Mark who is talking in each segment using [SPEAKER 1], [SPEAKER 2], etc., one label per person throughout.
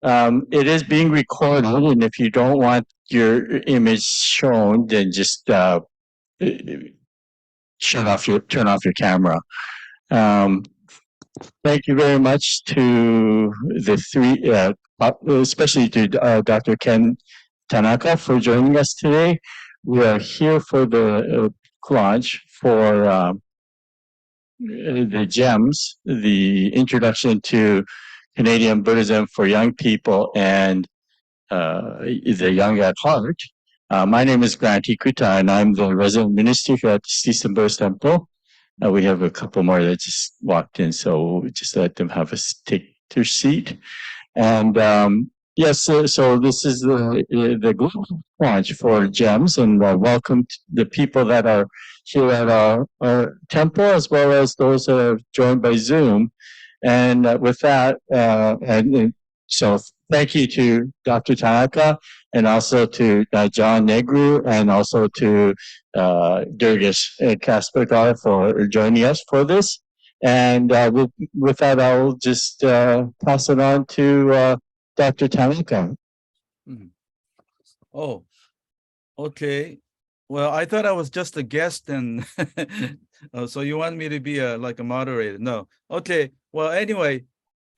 [SPEAKER 1] It is being recorded, and if you don't want your image shown, then just turn off your camera. Um, Thank you very much to the three, especially to Dr. Ken Tanaka for joining us today. We are here for the launch for the GEMS, the Introduction to Canadian Buddhism for Young People and the Young at Heart. My name is Grant Ikuta, and I'm the resident minister here at the Cecil Buddhist Temple. We have a couple more that just walked in, so we'll just let them have take their seat. And yes, so this is the global launch for GEMS, and welcome to the people that are here at our temple, as well as those that have joined by Zoom. And with that, so thank you to Dr. Tanaka, and also to John Negru, and also to Durgesh Kasparkar for joining us for this. And with that, I'll just pass it on to Dr. Tanaka.
[SPEAKER 2] Oh, okay. Well, I thought I was just a guest, and so you want me to be like a moderator? No. Okay. Well, anyway,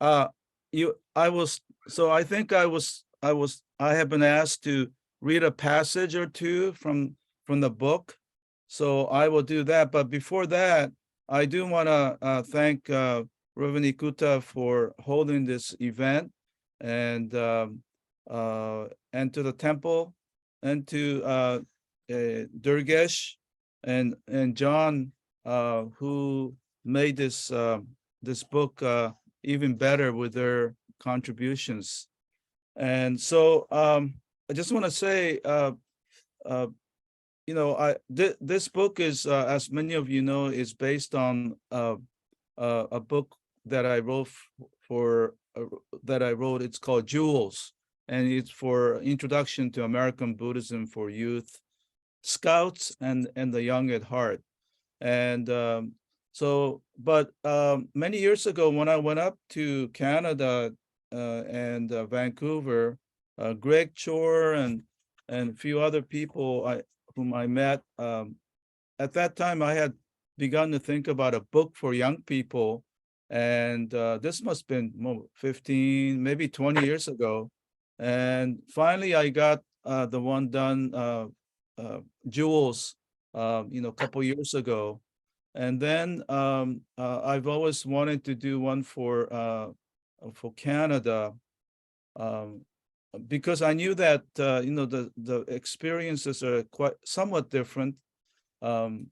[SPEAKER 2] I think I have been asked to read a passage or two from the book, so I will do that. But before that, I do want to thank Reverend Ikuta for holding this event, and to the temple, and to Durgesh and John, who made this book even better with their contributions. And so I just want to say, this book is, as many of you know, is based on a book that I wrote It's called Jewels, and it's for Introduction to American Buddhism for Youth, Scouts, and the Young at Heart. And but many years ago, when I went up to Canada and Vancouver, Greg Chor and a few other people whom I met, at that time I had begun to think about a book for young people, and this must have been 15, maybe 20 years ago. And finally I got the one done, Jewels, a couple years ago. And then I've always wanted to do one for Canada, because I knew that the experiences are somewhat different, and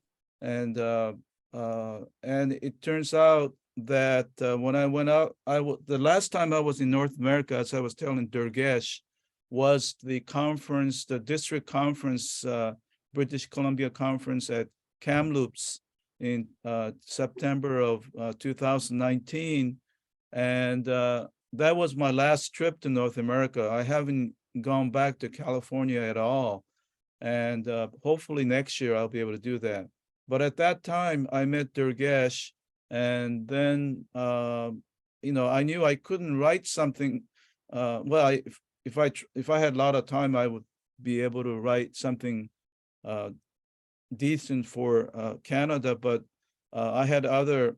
[SPEAKER 2] it turns out that when I went out, the last time I was in North America, as I was telling Durgesh, was the conference, the district conference, British Columbia conference at Kamloops in September of 2019. And that was my last trip to North America. I haven't gone back to California at all. And hopefully next year I'll be able to do that. But at that time I met Durgesh, and then I knew I couldn't write something. Well, if I had a lot of time, I would be able to write something decent for Canada, but I had other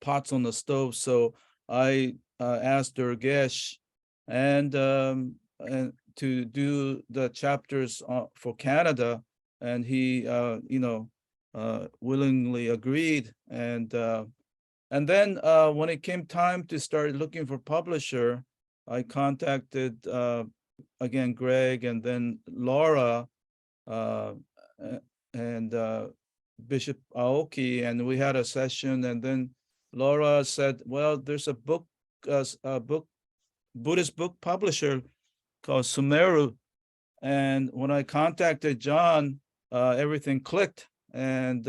[SPEAKER 2] pots on the stove, so I asked Durgesh and to do the chapters for Canada, and he willingly agreed. And then when it came time to start looking for publisher, I contacted again Greg, and then Laura, and Bishop Aoki, and we had a session. And then Laura said, well, there's a Buddhist book publisher called Sumeru. And when I contacted John, everything clicked. And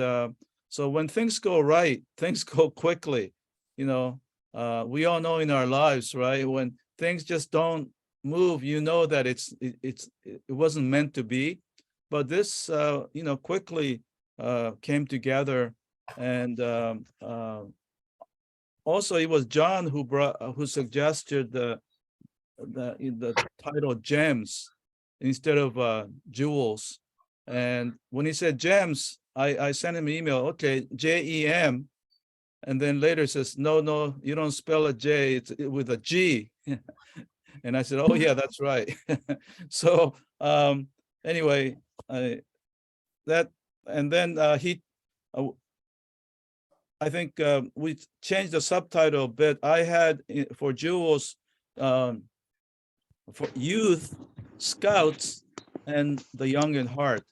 [SPEAKER 2] so when things go right, things go quickly. We all know in our lives, right? When things just don't move, that it wasn't meant to be. But this quickly came together. And also it was John who suggested the title gems instead of jewels. And when he said gems, I sent him an email, okay, JEM. And then later says, no, you don't spell a J, it's with a G. And I said, oh yeah, that's right. So anyway, that, and then I think we changed the subtitle a bit. I had for jewels, for youth, scouts, and the young at heart.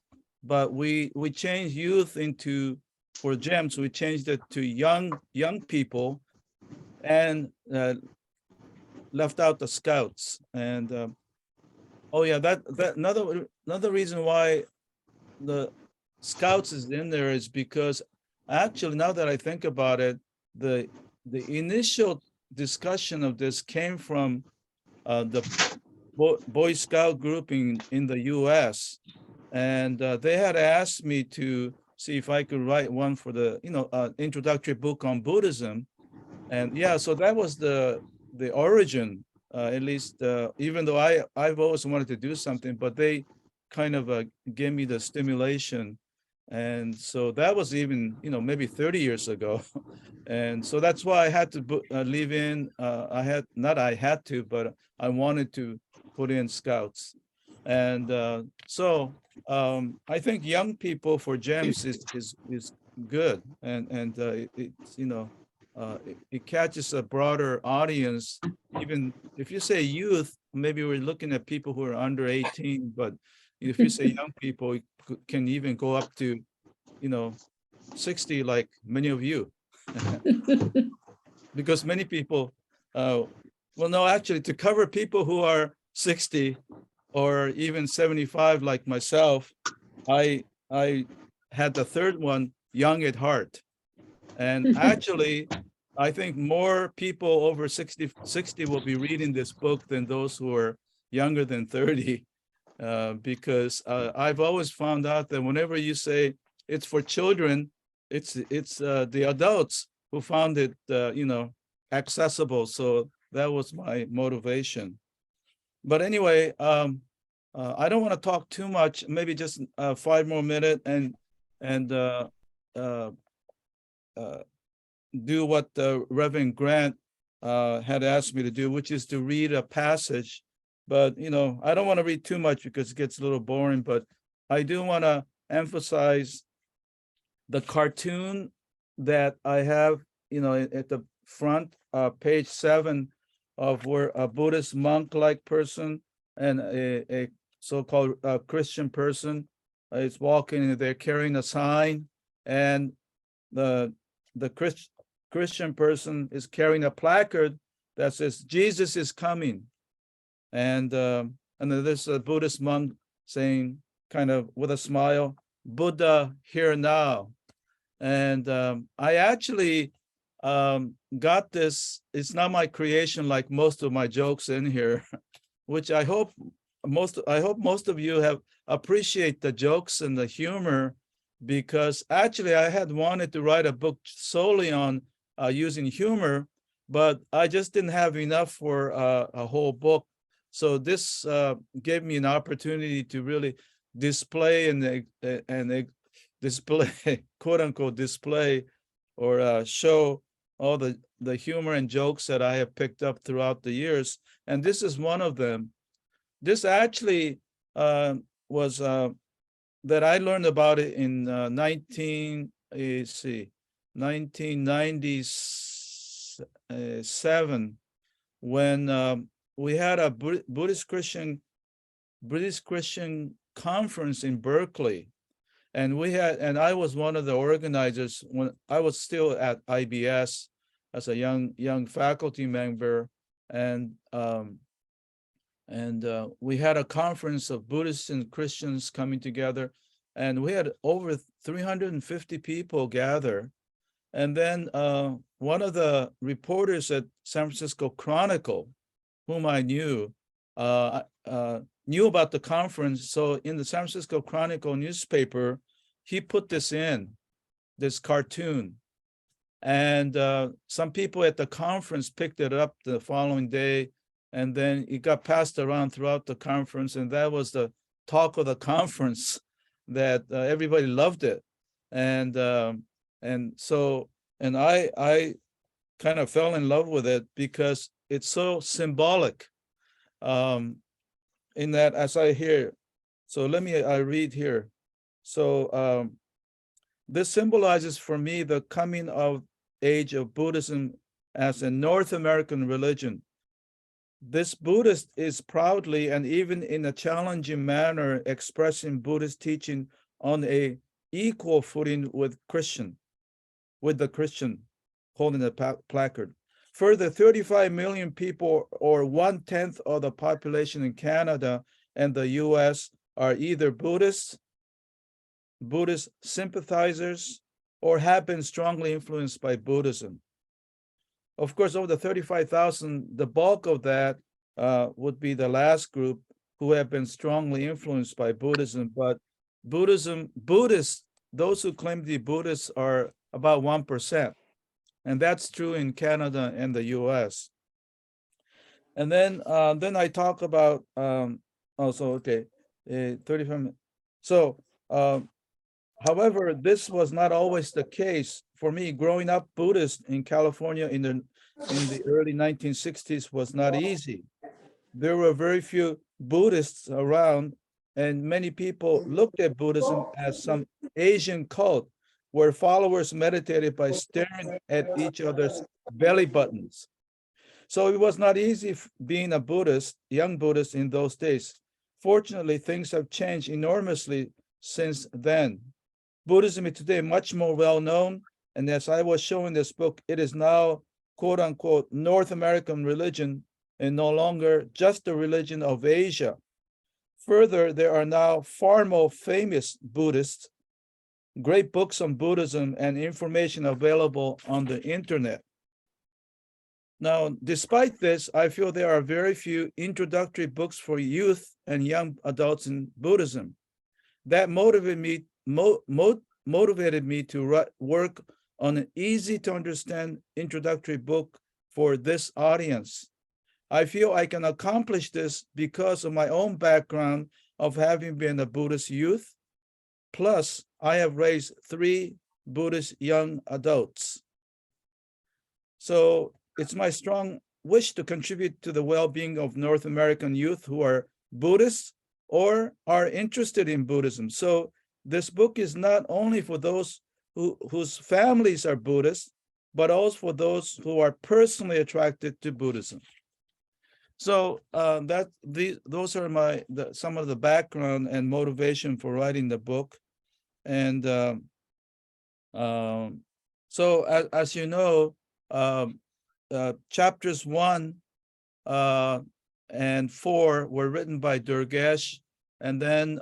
[SPEAKER 2] But we changed youth into, for gems, we changed it to young people, and left out the scouts. And oh yeah, that another reason why the scouts is in there is because actually, now that I think about it, the initial discussion of this came from the Boy Scout group in the US. And they had asked me to see if I could write one for the, introductory book on Buddhism. And yeah, so that was the origin, at least, even though I've always wanted to do something, but they kind of gave me the stimulation. And so that was even, maybe 30 years ago. And so that's why I had to leave in, I had to, but I wanted to put in scouts. And so I think young people for GEMS is good. And it's, it catches a broader audience. Even if you say youth, maybe we're looking at people who are under 18, but if you say young people, it can even go up to, 60, like many of you. Because many people, well, no, actually, to cover people who are 60 or even 75, like myself, I had the third one, young at heart. And actually, I think more people over 60 will be reading this book than those who are younger than 30, because I've always found out that whenever you say it's for children, it's the adults who found it, accessible. So that was my motivation. But anyway, I don't want to talk too much. Maybe just 5 more minutes and do what Reverend Grant had asked me to do, which is to read a passage. But I don't want to read too much because it gets a little boring. But I do want to emphasize the cartoon that I have, at the front, page 7, of where a Buddhist monk-like person and a so-called Christian person is walking, and they're carrying a sign, and the Christian person is carrying a placard that says Jesus is coming, and then there's a Buddhist monk saying, kind of with a smile, Buddha here now. And I actually got this. It's not my creation like most of my jokes in here, which I hope most of you have appreciate the jokes and the humor, because actually I had wanted to write a book solely on using humor, but I just didn't have enough for a whole book. So this gave me an opportunity to really display and display, quote unquote, display or show all the humor and jokes that I have picked up throughout the years. And this is one of them. This actually was that I learned about it in 1997, when we had a Buddhist Christian conference in Berkeley. And I was one of the organizers when I was still at IBS as a young faculty member. And we had a conference of Buddhists and Christians coming together, and we had over 350 people gather. And then one of the reporters at San Francisco Chronicle, whom I knew about the conference. So in the San Francisco Chronicle newspaper, he put this cartoon. And some people at the conference picked it up the following day, and then it got passed around throughout the conference, and that was the talk of the conference, that everybody loved it. And so I kind of fell in love with it because it's so symbolic, in that, as I hear. So I read here. So this symbolizes for me the coming of age of Buddhism as a North American religion. This Buddhist is proudly and even in a challenging manner expressing Buddhist teaching on a equal footing with the Christian, holding a placard. Further, 35 million people, or 1/10 of the population in Canada and the US, are either Buddhist sympathizers, or have been strongly influenced by Buddhism. Of course, over the 35,000, the bulk of that would be the last group who have been strongly influenced by Buddhism. But Buddhists, those who claim to be Buddhists, are about 1%. And that's true in Canada and the US. And then I talk about, 35. So, however, this was not always the case for me. Growing up Buddhist in California in the early 1960s was not easy. There were very few Buddhists around, and many people looked at Buddhism as some Asian cult where followers meditated by staring at each other's belly buttons. So it was not easy being a Buddhist, young Buddhist in those days. Fortunately, things have changed enormously since then. Buddhism is today much more well-known, and as I was showing this book, it is now, quote unquote, North American religion and no longer just the religion of Asia. Further, there are now far more famous Buddhists, great books on Buddhism, and information available on the internet. Now, despite this, I feel there are very few introductory books for youth and young adults in Buddhism. That motivated me to work on an easy to understand introductory book for this audience. I feel I can accomplish this because of my own background of having been a Buddhist youth. Plus, I have raised 3 Buddhist young adults. So it's my strong wish to contribute to the well-being of North American youth who are Buddhists or are interested in Buddhism. So this book is not only for those whose families are Buddhist, but also for those who are personally attracted to Buddhism. So those are some of the background and motivation for writing the book. And so as you know, chapters 1 and 4 were written by Durgesh, and then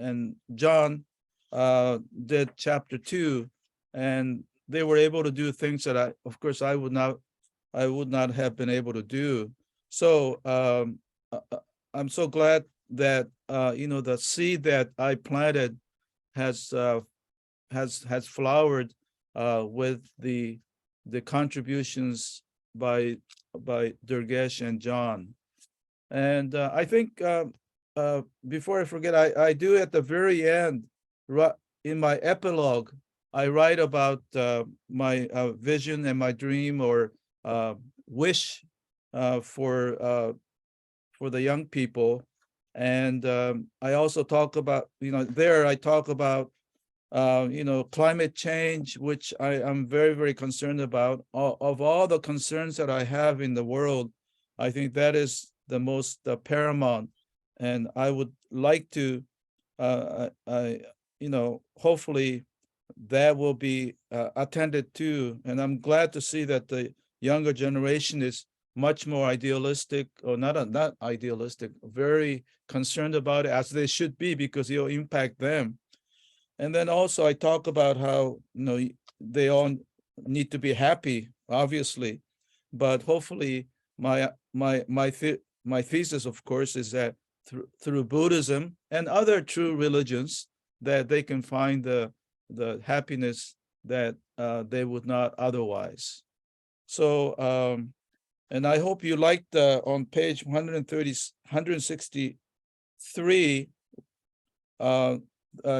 [SPEAKER 2] and John did chapter 2, and they were able to do things that of course I would not have been able to do. So I'm so glad that the seed that I planted has flowered with the contributions by Durgesh and John. And I think before I forget, I do at the very end, in my epilogue, I write about my vision and my dream or wish for the young people. And I also talk about, I talk about climate change, which I am very, very concerned about. Of all the concerns that I have in the world, I think that is the most paramount. And I would like to, hopefully that will be attended to. And I'm glad to see that the younger generation is much more idealistic, or not idealistic, very concerned about it, as they should be, because it'll impact them. And then also I talk about how they all need to be happy, obviously, but hopefully my thesis, of course, is that through Buddhism and other true religions, that they can find the happiness that they would not otherwise. So, and I hope you liked on page 130, 163,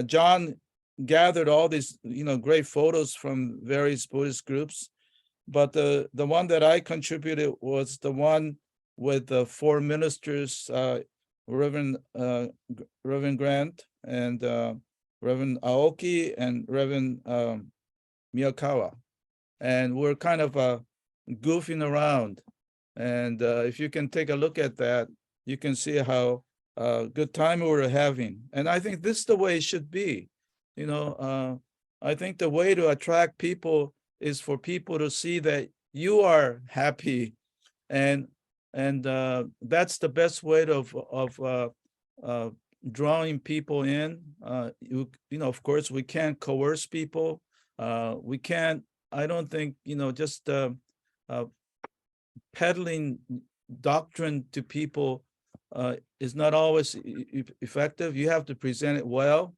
[SPEAKER 2] John gathered all these, great photos from various Buddhist groups. But the one that I contributed was the one with the four ministers, Reverend Grant and Reverend Aoki and Reverend Miyakawa. And we're kind of goofing around. And if you can take a look at that, you can see how good time we were having. And I think this is the way it should be. I think the way to attract people is for people to see that you are happy, and that's the best way of drawing people in. Of course, we can't coerce people. We can't. I don't think just peddling doctrine to people is not always effective. You have to present it well,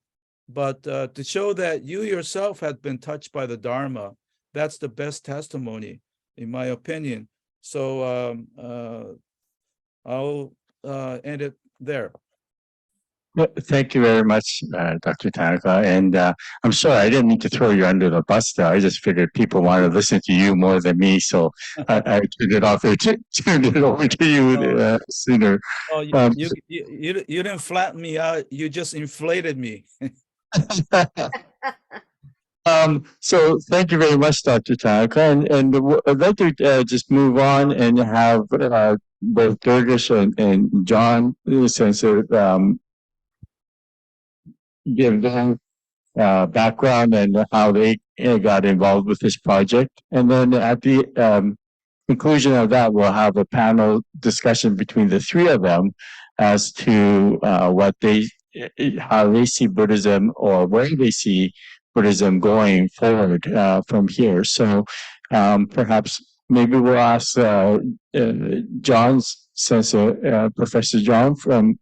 [SPEAKER 2] but to show that you yourself had been touched by the Dharma, that's the best testimony, in my opinion. So I'll end it there.
[SPEAKER 1] Well, thank you very much, Dr. Tanaka. And I'm sorry, I didn't mean to throw you under the bus there. I just figured people wanted to listen to you more than me. So I turned it off, turned it over to you sooner.
[SPEAKER 2] Oh, you didn't flatten me out. You just inflated me.
[SPEAKER 1] So thank you very much, Dr. Tanaka. And I'd like to just move on and have both Durgesh and John, since give their background and how they got involved with this project. And then at the conclusion of that, we'll have a panel discussion between the three of them as to how they see Buddhism, or where they see Buddhism going forward from here. So perhaps maybe we'll ask John's, since Professor John from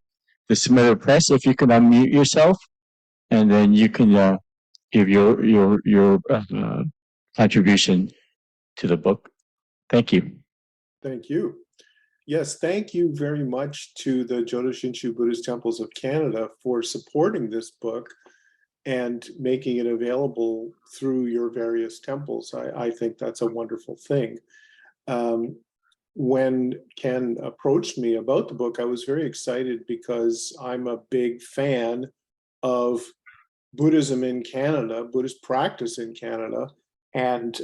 [SPEAKER 1] the Submitted Press, if you can unmute yourself, and then you can give your contribution to the book. Thank you.
[SPEAKER 3] Thank you. Yes, thank you very much to the Jodo Shinshu Buddhist Temples of Canada for supporting this book and making it available through your various temples. I think that's a wonderful thing. When Ken approached me about the book, I was very excited because I'm a big fan of Buddhism in Canada, Buddhist practice in Canada. And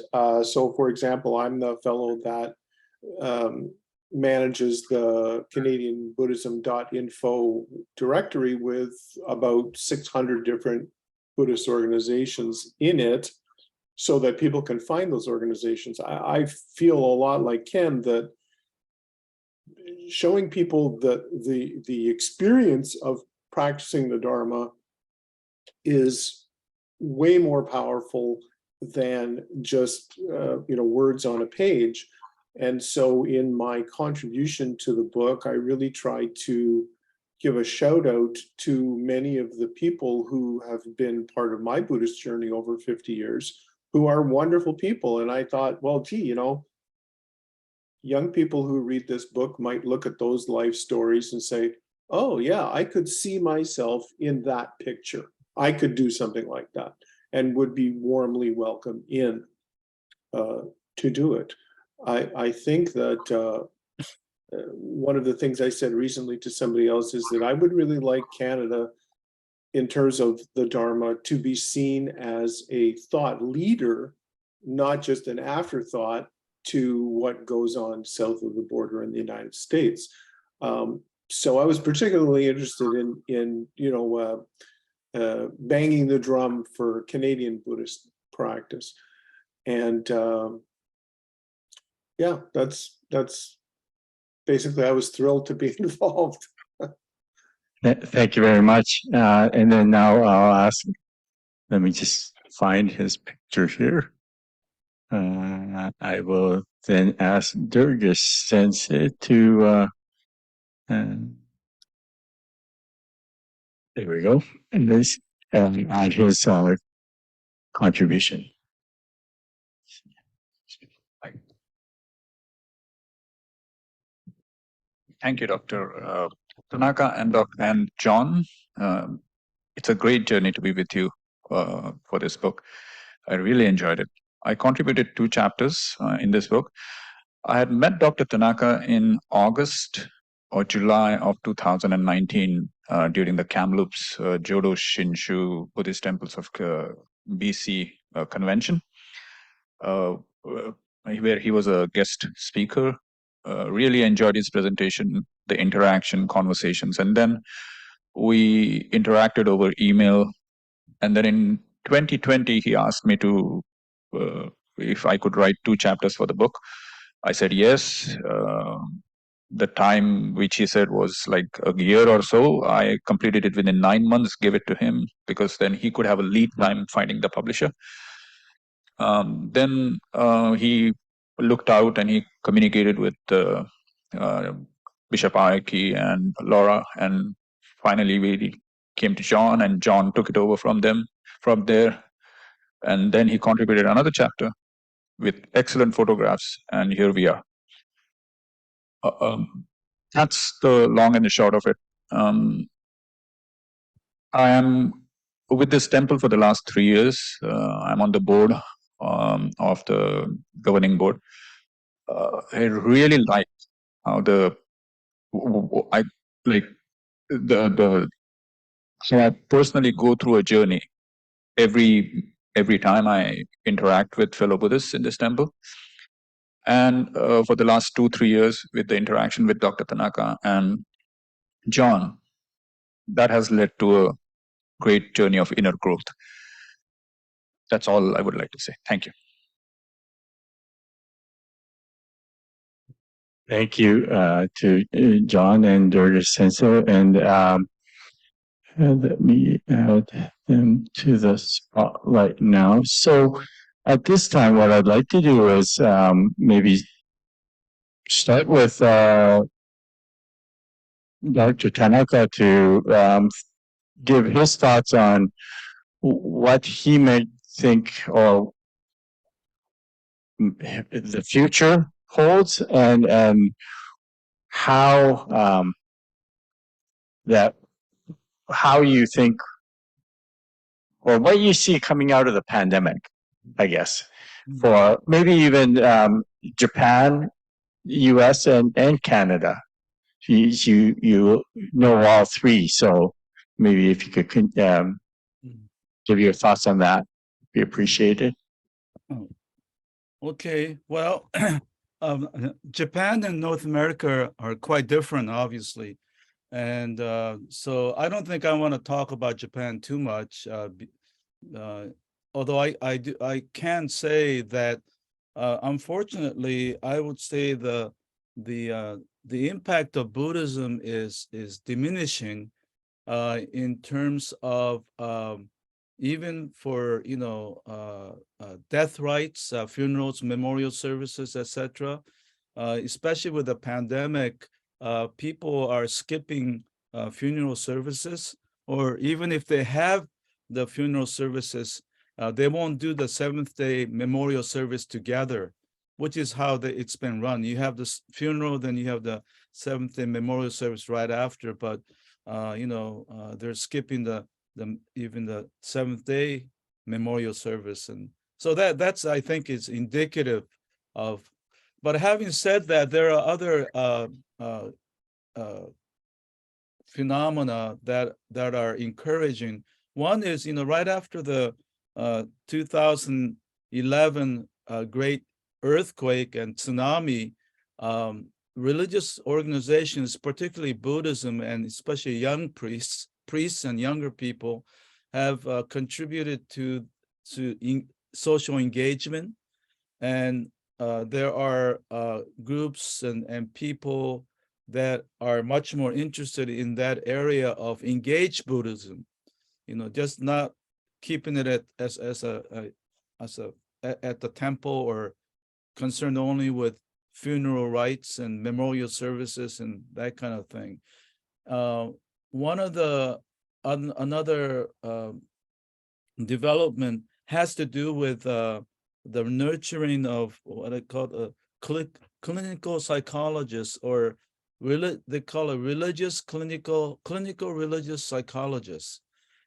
[SPEAKER 3] so, for example, I'm the fellow that manages the Canadian Buddhism.info directory with about 600 different Buddhist organizations in it, so that people can find those organizations. I feel a lot like Ken, that showing people that the experience of practicing the Dharma is way more powerful than just words on a page. And so in my contribution to the book, I really try to give a shout out to many of the people who have been part of my Buddhist journey over 50 years, who are wonderful people. And I thought, well, gee, young people who read this book might look at those life stories and say, oh yeah, I could see myself in that picture. I could do something like that, and would be warmly welcome in to do it. I think that one of the things I said recently to somebody else is that I would really like Canada, in terms of the Dharma, to be seen as a thought leader, not just an afterthought to what goes on south of the border in the United States. So I was particularly interested in banging the drum for Canadian Buddhist practice. And yeah, that's basically, I was thrilled to be involved.
[SPEAKER 1] Thank you very much. And then now I'll ask, let me just find his picture here. I will then ask Durgesh Sensei to, there we go, and this add his contribution.
[SPEAKER 4] Thank you, Dr. Tanaka and John. It's a great journey to be with you for this book. I really enjoyed it. I contributed 2 chapters in this book. I had met Dr. Tanaka in August or July of 2019 during the Kamloops Jodo Shinshu Buddhist Temples of BC convention, where he was a guest speaker. Really enjoyed his presentation, the interaction, conversations, and then we interacted over email. And then in 2020, he asked me to if I could write 2 chapters for the book. I said yes. The time which he said was like a year or so. I completed it within 9 months, gave it to him, because then he could have a lead time finding the publisher. Then he looked out and he communicated with Bishop Aiki and Laura, and finally we came to John, and John took it over from there, and then he contributed another chapter with excellent photographs, and here we are. That's the long and the short of it. I am with this temple for the last 3 years. I'm on the board of the governing board. I really like how I like the so I personally go through a journey every time I interact with fellow Buddhists in this temple. And for the last 2-3 years, with the interaction with Dr. Tanaka and John, that has led to a great journey of inner growth. That's all I would like to say. Thank you.
[SPEAKER 1] Thank you to John and Dr. Sensei, and let me add them to the spotlight now. So at this time, what I'd like to do is maybe start with Dr. Tanaka to give his thoughts on what he might think or the future holds, and how how you think, or what you see coming out of the pandemic, I guess, for maybe even Japan, US, and Canada. You know all 3, so maybe if you could give your thoughts on that, be appreciated.
[SPEAKER 2] Okay, well, Japan and North America are quite different, obviously. And so I don't think I want to talk about Japan too much, although I can say that unfortunately, I would say the impact of Buddhism is diminishing in terms of even for death rites, funerals, memorial services, etc. Especially with the pandemic, people are skipping funeral services, or even if they have the funeral services, they won't do the Seventh-day memorial service together, which is how it's been run. You have this funeral, then you have the Seventh-day memorial service right after, but they're skipping even the Seventh-day memorial service, and so that's I think is indicative of. But having said that, there are other phenomena that are encouraging. One is, right after the 2011 great earthquake and tsunami, religious organizations, particularly Buddhism, and especially young priests and younger people, have contributed to social engagement, and there are groups and people that are much more interested in that area of engaged Buddhism, just not keeping it at the temple, or concerned only with funeral rites and memorial services and that kind of thing. One of another development has to do with the nurturing of what I call clinical psychologists, or they call it clinical religious psychologists.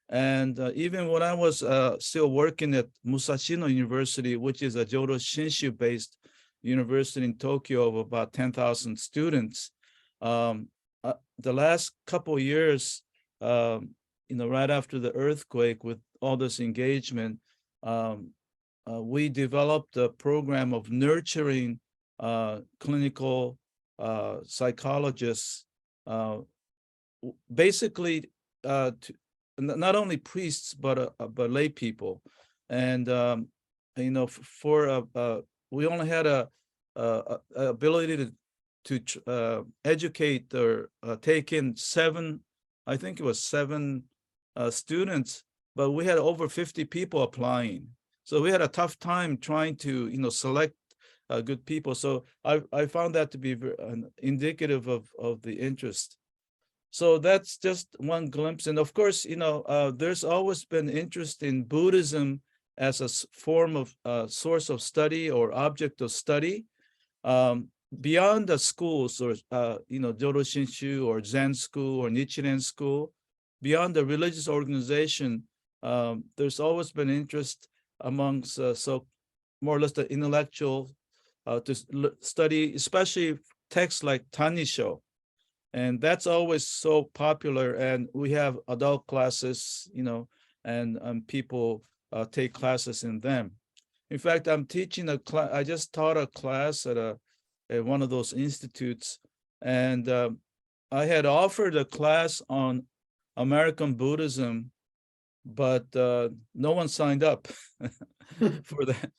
[SPEAKER 2] And even when I was still working at Musashino University, which is a Jodo Shinshu-based university in Tokyo of about 10,000 students, the last couple of years, right after the earthquake, with all this engagement, we developed a program of nurturing clinical psychologists, basically not only priests but lay people, and we only had a ability to educate or take in 7, I think it was 7 students, but we had over 50 people applying. So we had a tough time trying to select good people. So I found that to be indicative of the interest. So that's just one glimpse. And of course, there's always been interest in Buddhism as a form of source of study or object of study. Beyond the schools or, Jodo Shinshu or Zen school or Nichiren school, beyond the religious organization, there's always been interest amongst, so more or less the intellectual to study, especially texts like Tanisho. And that's always so popular. And we have adult classes, and people take classes in them. In fact, I'm teaching a class. I just taught a class at one of those institutes, and I had offered a class on American Buddhism, but no one signed up for that.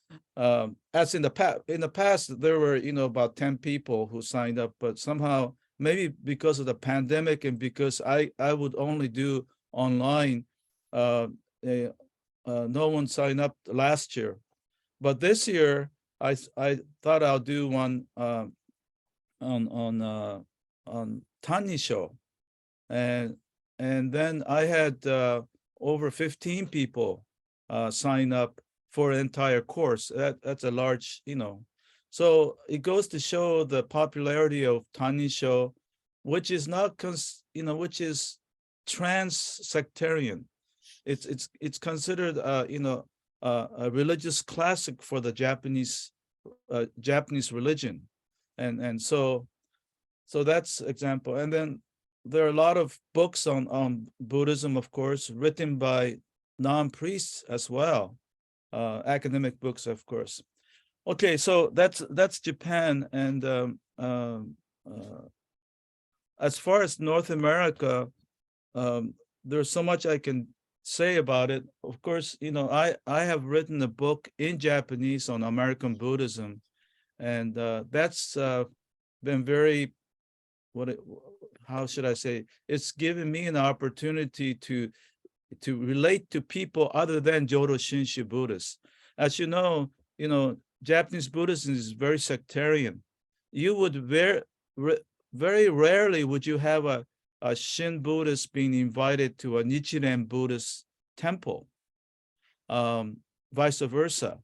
[SPEAKER 2] As in the past, there were about 10 people who signed up, but somehow, maybe because of the pandemic and because I would only do online, no one signed up last year. But this year, I thought I'll do one on Tanisho, and then I had over 15 people sign up for an entire course. That's a large, So it goes to show the popularity of Tanisho, which is not, which is trans-sectarian. It's considered, a religious classic for the Japanese religion, and so that's example. And then there are a lot of books on Buddhism, of course, written by non-priests as well, academic books, of course. Okay, so that's Japan, and as far as North America, there's so much I can say about it. Of course, I have written a book in Japanese on American Buddhism, and that's been very, how should I say? It's given me an opportunity to relate to people other than Jodo Shinshu Buddhists. As you know, Japanese Buddhism is very sectarian. You would very rarely would you have a Shin Buddhist being invited to a Nichiren Buddhist temple, vice versa.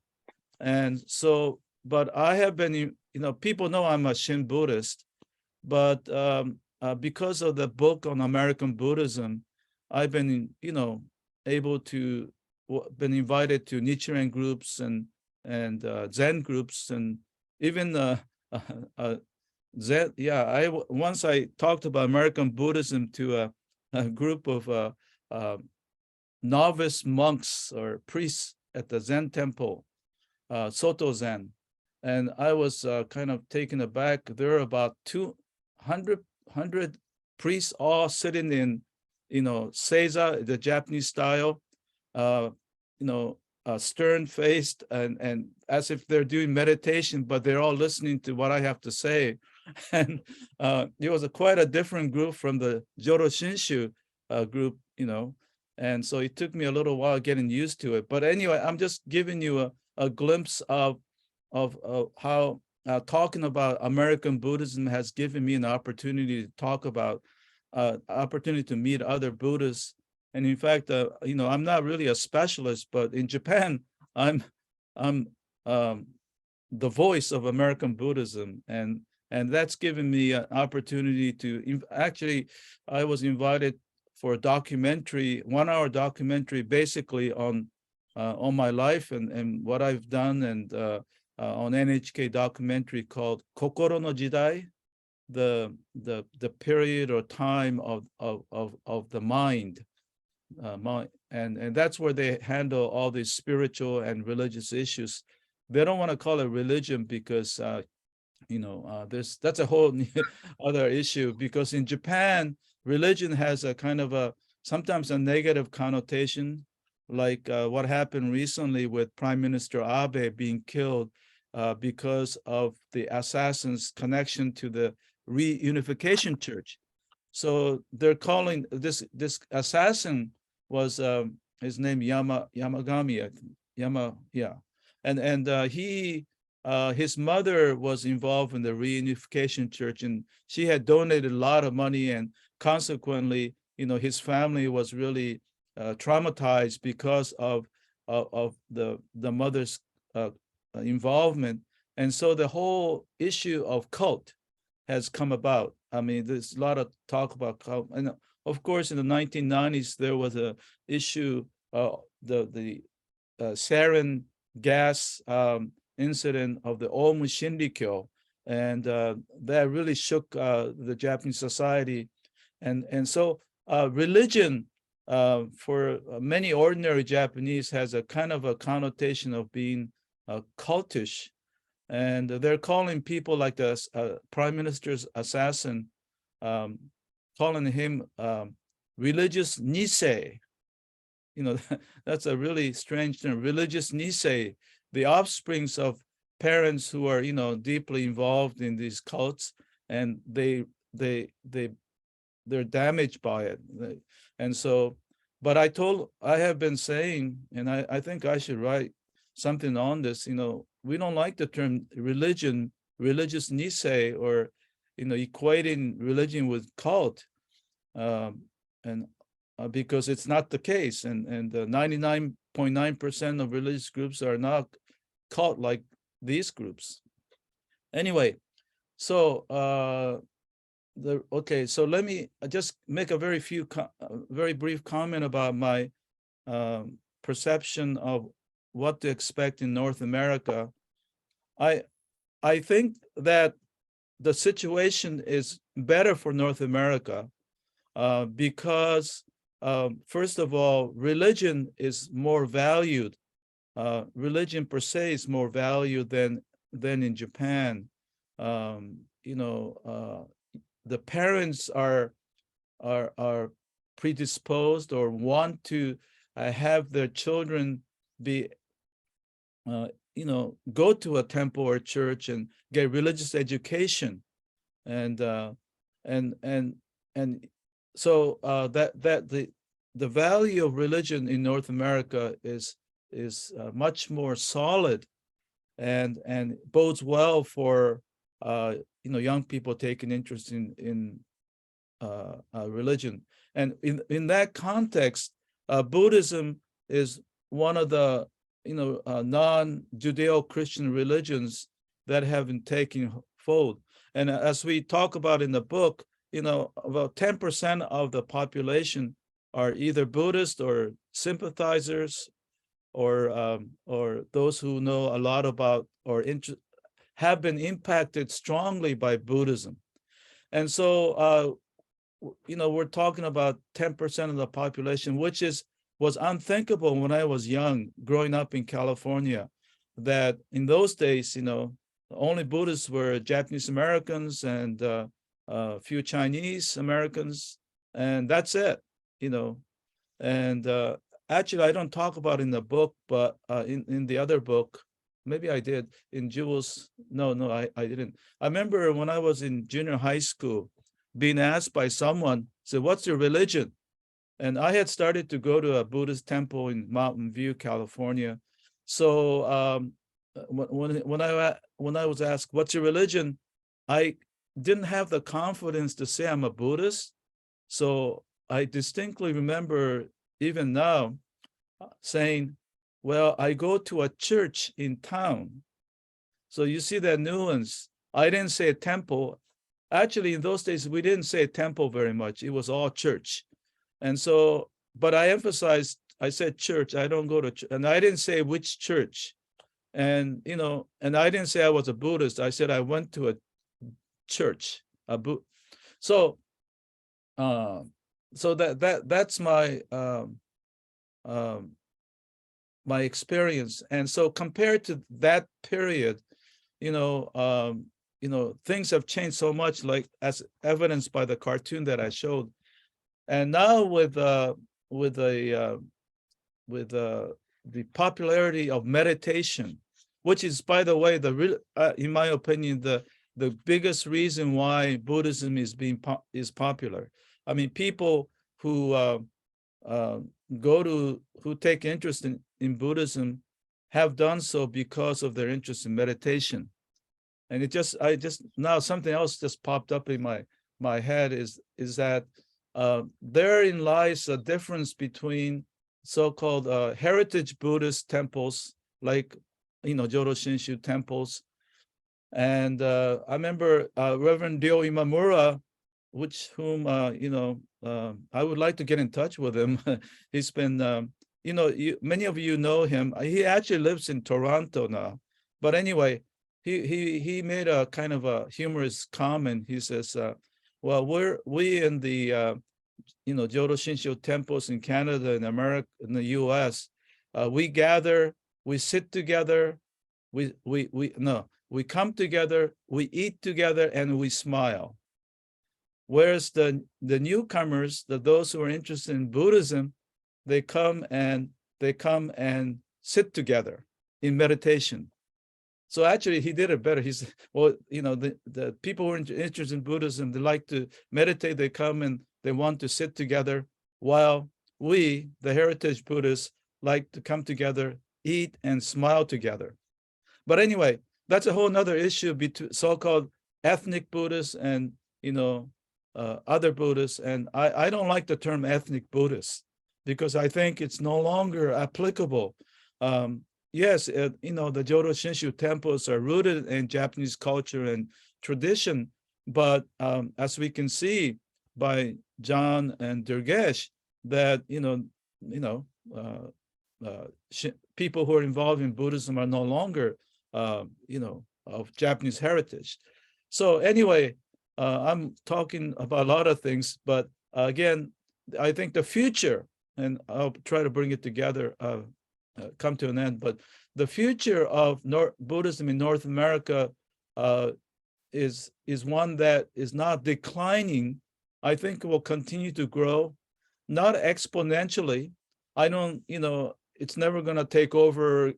[SPEAKER 2] And so, but I have been, people know I'm a Shin Buddhist, but because of the book on American Buddhism, I've been, able to, been invited to Nichiren groups and Zen groups, and even Zen. Yeah, once I talked about American Buddhism to a group of novice monks or priests at the Zen temple, Soto Zen, and I was kind of taken aback. There are about 200 priests all sitting in, seiza, the Japanese style, stern-faced and as if they're doing meditation, but they're all listening to what I have to say. And it was quite a different group from the Jodo Shinshu group, and so it took me a little while getting used to it. But anyway, I'm just giving you a glimpse of how talking about American Buddhism has given me an opportunity to talk about, opportunity to meet other Buddhists. And in fact, I'm not really a specialist, but in Japan, I'm the voice of American Buddhism, and And that's given me an opportunity to actually, I was invited for a documentary, 1-hour documentary, basically on my life and what I've done, and on NHK documentary called Kokoro no Jidai, the period or time of the mind. And that's where they handle all these spiritual and religious issues. They don't want to call it religion because that's a whole other issue, because in Japan, religion has a kind of sometimes a negative connotation, like what happened recently with Prime Minister Abe being killed because of the assassin's connection to the reunification church. So they're calling this assassin was his name Yamagami, I think. Yeah, and he his mother was involved in the reunification church, and she had donated a lot of money, and consequently, his family was really traumatized because of the mother's involvement, and so the whole issue of cult has come about. I mean, there's a lot of talk about cult, and of course, in the 1990s, there was a issue, the sarin gas incident of the Omu Shinrikyo, and that really shook the Japanese society, and so religion for many ordinary Japanese has a kind of a connotation of being cultish, and they're calling people like the prime minister's assassin, calling him religious Nisei. That's a really strange term, religious Nisei, the offsprings of parents who are, deeply involved in these cults, and they're damaged by it. And so, but I have been saying, and I think I should write something on this, we don't like the term religion, religious Nisei, or, equating religion with cult, and because it's not the case, and 99.9% of religious groups are not cult like these groups. Anyway, so so let me just make a very brief comment about my perception of what to expect in North America. I think that the situation is better for North America because first of all, religion is more valued. Religion per se is more valued than in Japan. The parents are predisposed or want to have their children be go to a temple or church and get religious education, and so that the value of religion in North America is much more solid, and bodes well for young people taking interest in religion. And in that context, Buddhism is one of the non-Judeo-Christian religions that have been taking fold. And as we talk about in the book, about 10% of the population are either Buddhist or sympathizers, or those who know a lot about or have been impacted strongly by Buddhism. And so we're talking about 10% of the population, which was unthinkable when I was young, growing up in California, that in those days, only Buddhists were Japanese Americans and a few Chinese Americans, and that's it, And actually, I don't talk about it in the book, but in the other book, maybe I did, in Jewel's, no, I didn't. I remember when I was in junior high school, being asked by someone, said, "What's your religion?" And I had started to go to a Buddhist temple in Mountain View, California. So when I was asked, "What's your religion?" I didn't have the confidence to say I'm a Buddhist. So I distinctly remember, even now, saying, "Well, I go to a church in town." So you see that nuance. I didn't say a temple. Actually, in those days, we didn't say temple very much. It was all church. And so, but I emphasized, I said church, I don't go to church. And I didn't say which church. And, you know, and I didn't say I was a Buddhist. I said I went to a church. So that's my my experience. And so compared to that period, you know, things have changed so much, like as evidenced by the cartoon that I showed. And now with the popularity of meditation, which is, by the way, in my opinion, the biggest reason why Buddhism is popular. I mean, people who who take interest in Buddhism have done so because of their interest in meditation. And now something else just popped up in my head is that therein lies a difference between so-called heritage Buddhist temples, like, you know, Jodo Shinshu temples. And I remember Reverend Ryo Imamura, I would like to get in touch with him. He's been, many of you know him. He actually lives in Toronto now. But anyway, he made a kind of a humorous comment. He says, well, we in the Jodo Shinshu temples in Canada and America, in the US, we gather, we sit together, we come together, we eat together, and we smile. Whereas the newcomers, those who are interested in Buddhism, they come and sit together in meditation. So actually, he did it better. He said, well, the people who are interested in Buddhism, they like to meditate, they come and they want to sit together, while we, the heritage Buddhists, like to come together, eat, and smile together. But anyway, that's a whole nother issue between so-called ethnic Buddhists and, other Buddhists. And I don't like the term ethnic Buddhists because I think it's no longer applicable. Yes, the Jodo Shinshu temples are rooted in Japanese culture and tradition, but as we can see by John and Durgesh, that people who are involved in Buddhism are no longer of Japanese heritage. So anyway, I'm talking about a lot of things, but again, I think the future, and I'll try to bring it together, come to an end, but the future of Buddhism in North America is one that is not declining. I think it will continue to grow, not exponentially. I don't, it's never going to take over,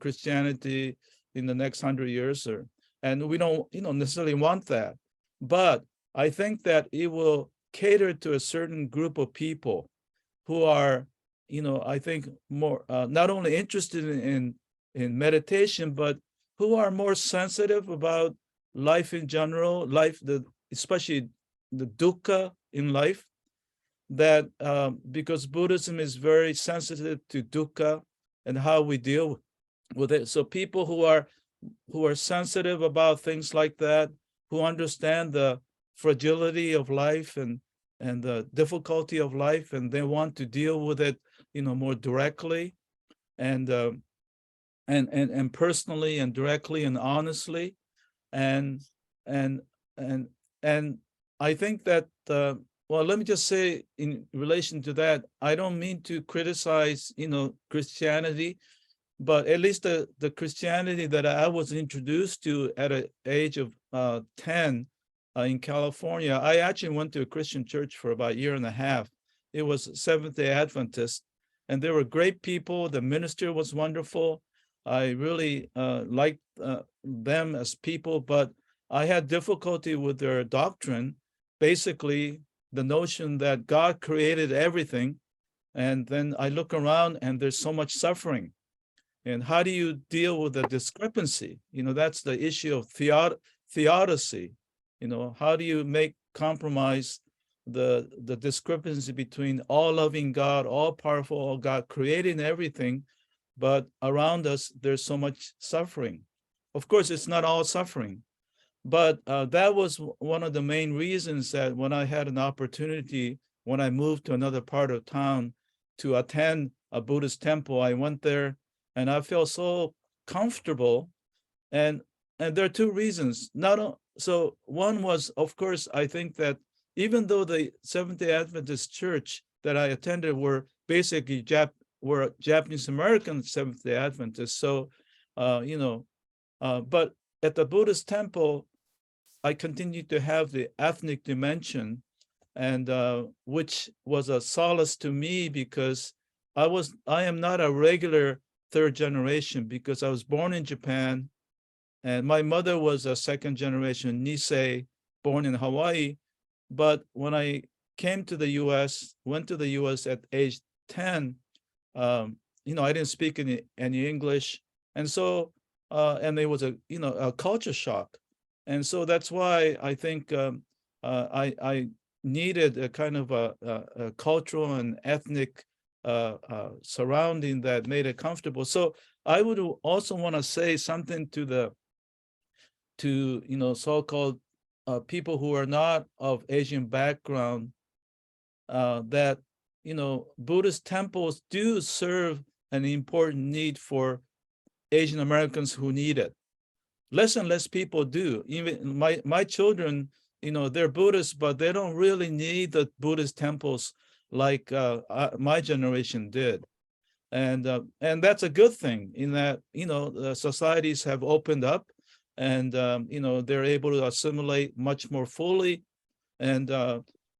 [SPEAKER 2] Christianity in the next 100 years, and we don't, necessarily want that. But I think that it will cater to a certain group of people who are, I think more not only interested in meditation, but who are more sensitive about life in general, especially the dukkha in life. That because Buddhism is very sensitive to dukkha and how we deal with it. So people who are sensitive about things like that, who understand the fragility of life and the difficulty of life, and they want to deal with it, more directly and personally and directly and honestly, and I think that well, let me just say in relation to that, I don't mean to criticize, Christianity, but at least the Christianity that I was introduced to at an age of 10 in California, I actually went to a Christian church for about a year and a half. It was Seventh-day Adventist, and they were great people. The minister was wonderful. I really liked them as people, but I had difficulty with their doctrine. Basically, the notion that God created everything, and then I look around and there's so much suffering. And how do you deal with the discrepancy? That's the issue of theodicy. How do you make compromise the discrepancy between all-loving God, all-powerful, all God creating everything, but around us there's so much suffering. Of course, it's not all suffering, But that was one of the main reasons that when I had an opportunity, when I moved to another part of town to attend a Buddhist temple, I went there and I felt so comfortable. And there are two reasons. So one was, of course, I think that even though the Seventh-day Adventist church that I attended were basically Japanese American Seventh-day Adventists, so but at the Buddhist temple, I continued to have the ethnic dimension, and which was a solace to me because I am not a regular third generation because I was born in Japan, and my mother was a second generation Nisei, born in Hawaii. But when I came to the U.S., went to the U.S. at age 10, I didn't speak any English, and so and there was a culture shock, and so that's why I think I needed a kind of a cultural and ethnic surrounding that made it comfortable. So I would also want to say something to so-called people who are not of Asian background, that Buddhist temples do serve an important need for Asian Americans who need it. Less and less people do. Even my children, they're Buddhists, but they don't really need the Buddhist temples like my generation did. And that's a good thing in that, the societies have opened up, and they're able to assimilate much more fully. And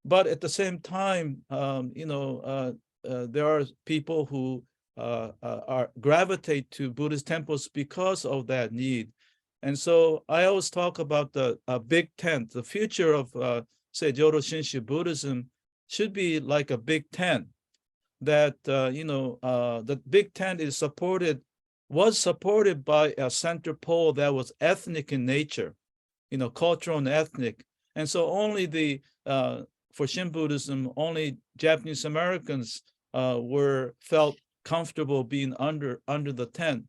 [SPEAKER 2] but at the same time, there are people who gravitate to Buddhist temples because of that need. And so I always talk about the big tent. The future of say Jodo Shinshu Buddhism should be like a big tent. That the big tent was supported by a center pole that was ethnic in nature, cultural and ethnic. And so only for Shin Buddhism, only Japanese Americans felt comfortable being under the tent.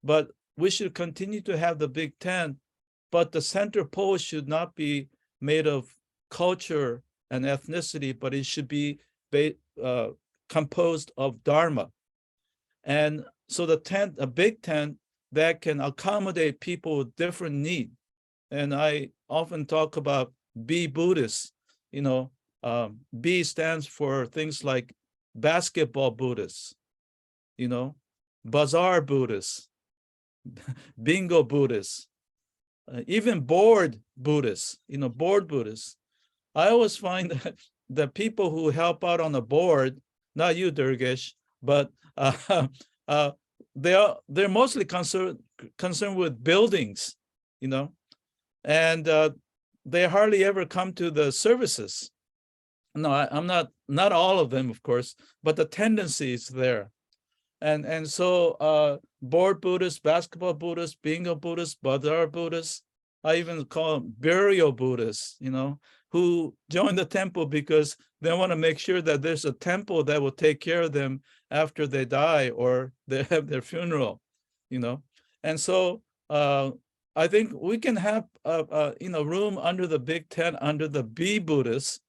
[SPEAKER 2] But we should continue to have the big tent, but the center pole should not be made of culture and ethnicity, but it should be composed of Dharma. And so the tent, a big tent that can accommodate people with different needs. And I often talk about B Buddhists. B stands for things like basketball Buddhists, bazaar Buddhists, bingo Buddhists, even board Buddhists, board Buddhists. I always find that the people who help out on the board, not you, Durgesh, but they're mostly concerned with buildings, and they hardly ever come to the services. No, I'm not all of them, of course, but the tendency is there. And so board Buddhists, basketball Buddhists, bingo Buddhists, bazaar Buddhists, I even call them burial Buddhists, who join the temple because they want to make sure that there's a temple that will take care of them after they die or they have their funeral, And so I think we can have room under the big tent under the B Buddhists,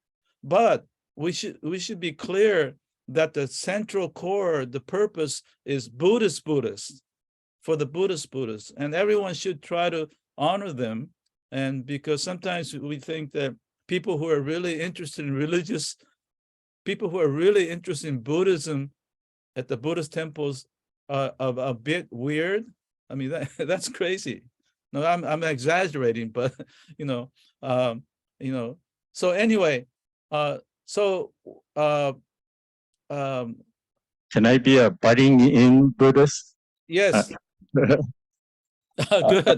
[SPEAKER 2] but we should be clear that the central core, the purpose is Buddhist for the Buddhist Buddhists, and everyone should try to honor them. And because sometimes we think that people who are really interested in people who are really interested in Buddhism at the Buddhist temples are a bit weird. I mean, that's crazy. No, I'm exaggerating, but So anyway,
[SPEAKER 1] Can I be a budding in Buddhist?
[SPEAKER 2] yes,
[SPEAKER 1] I
[SPEAKER 2] good. Okay,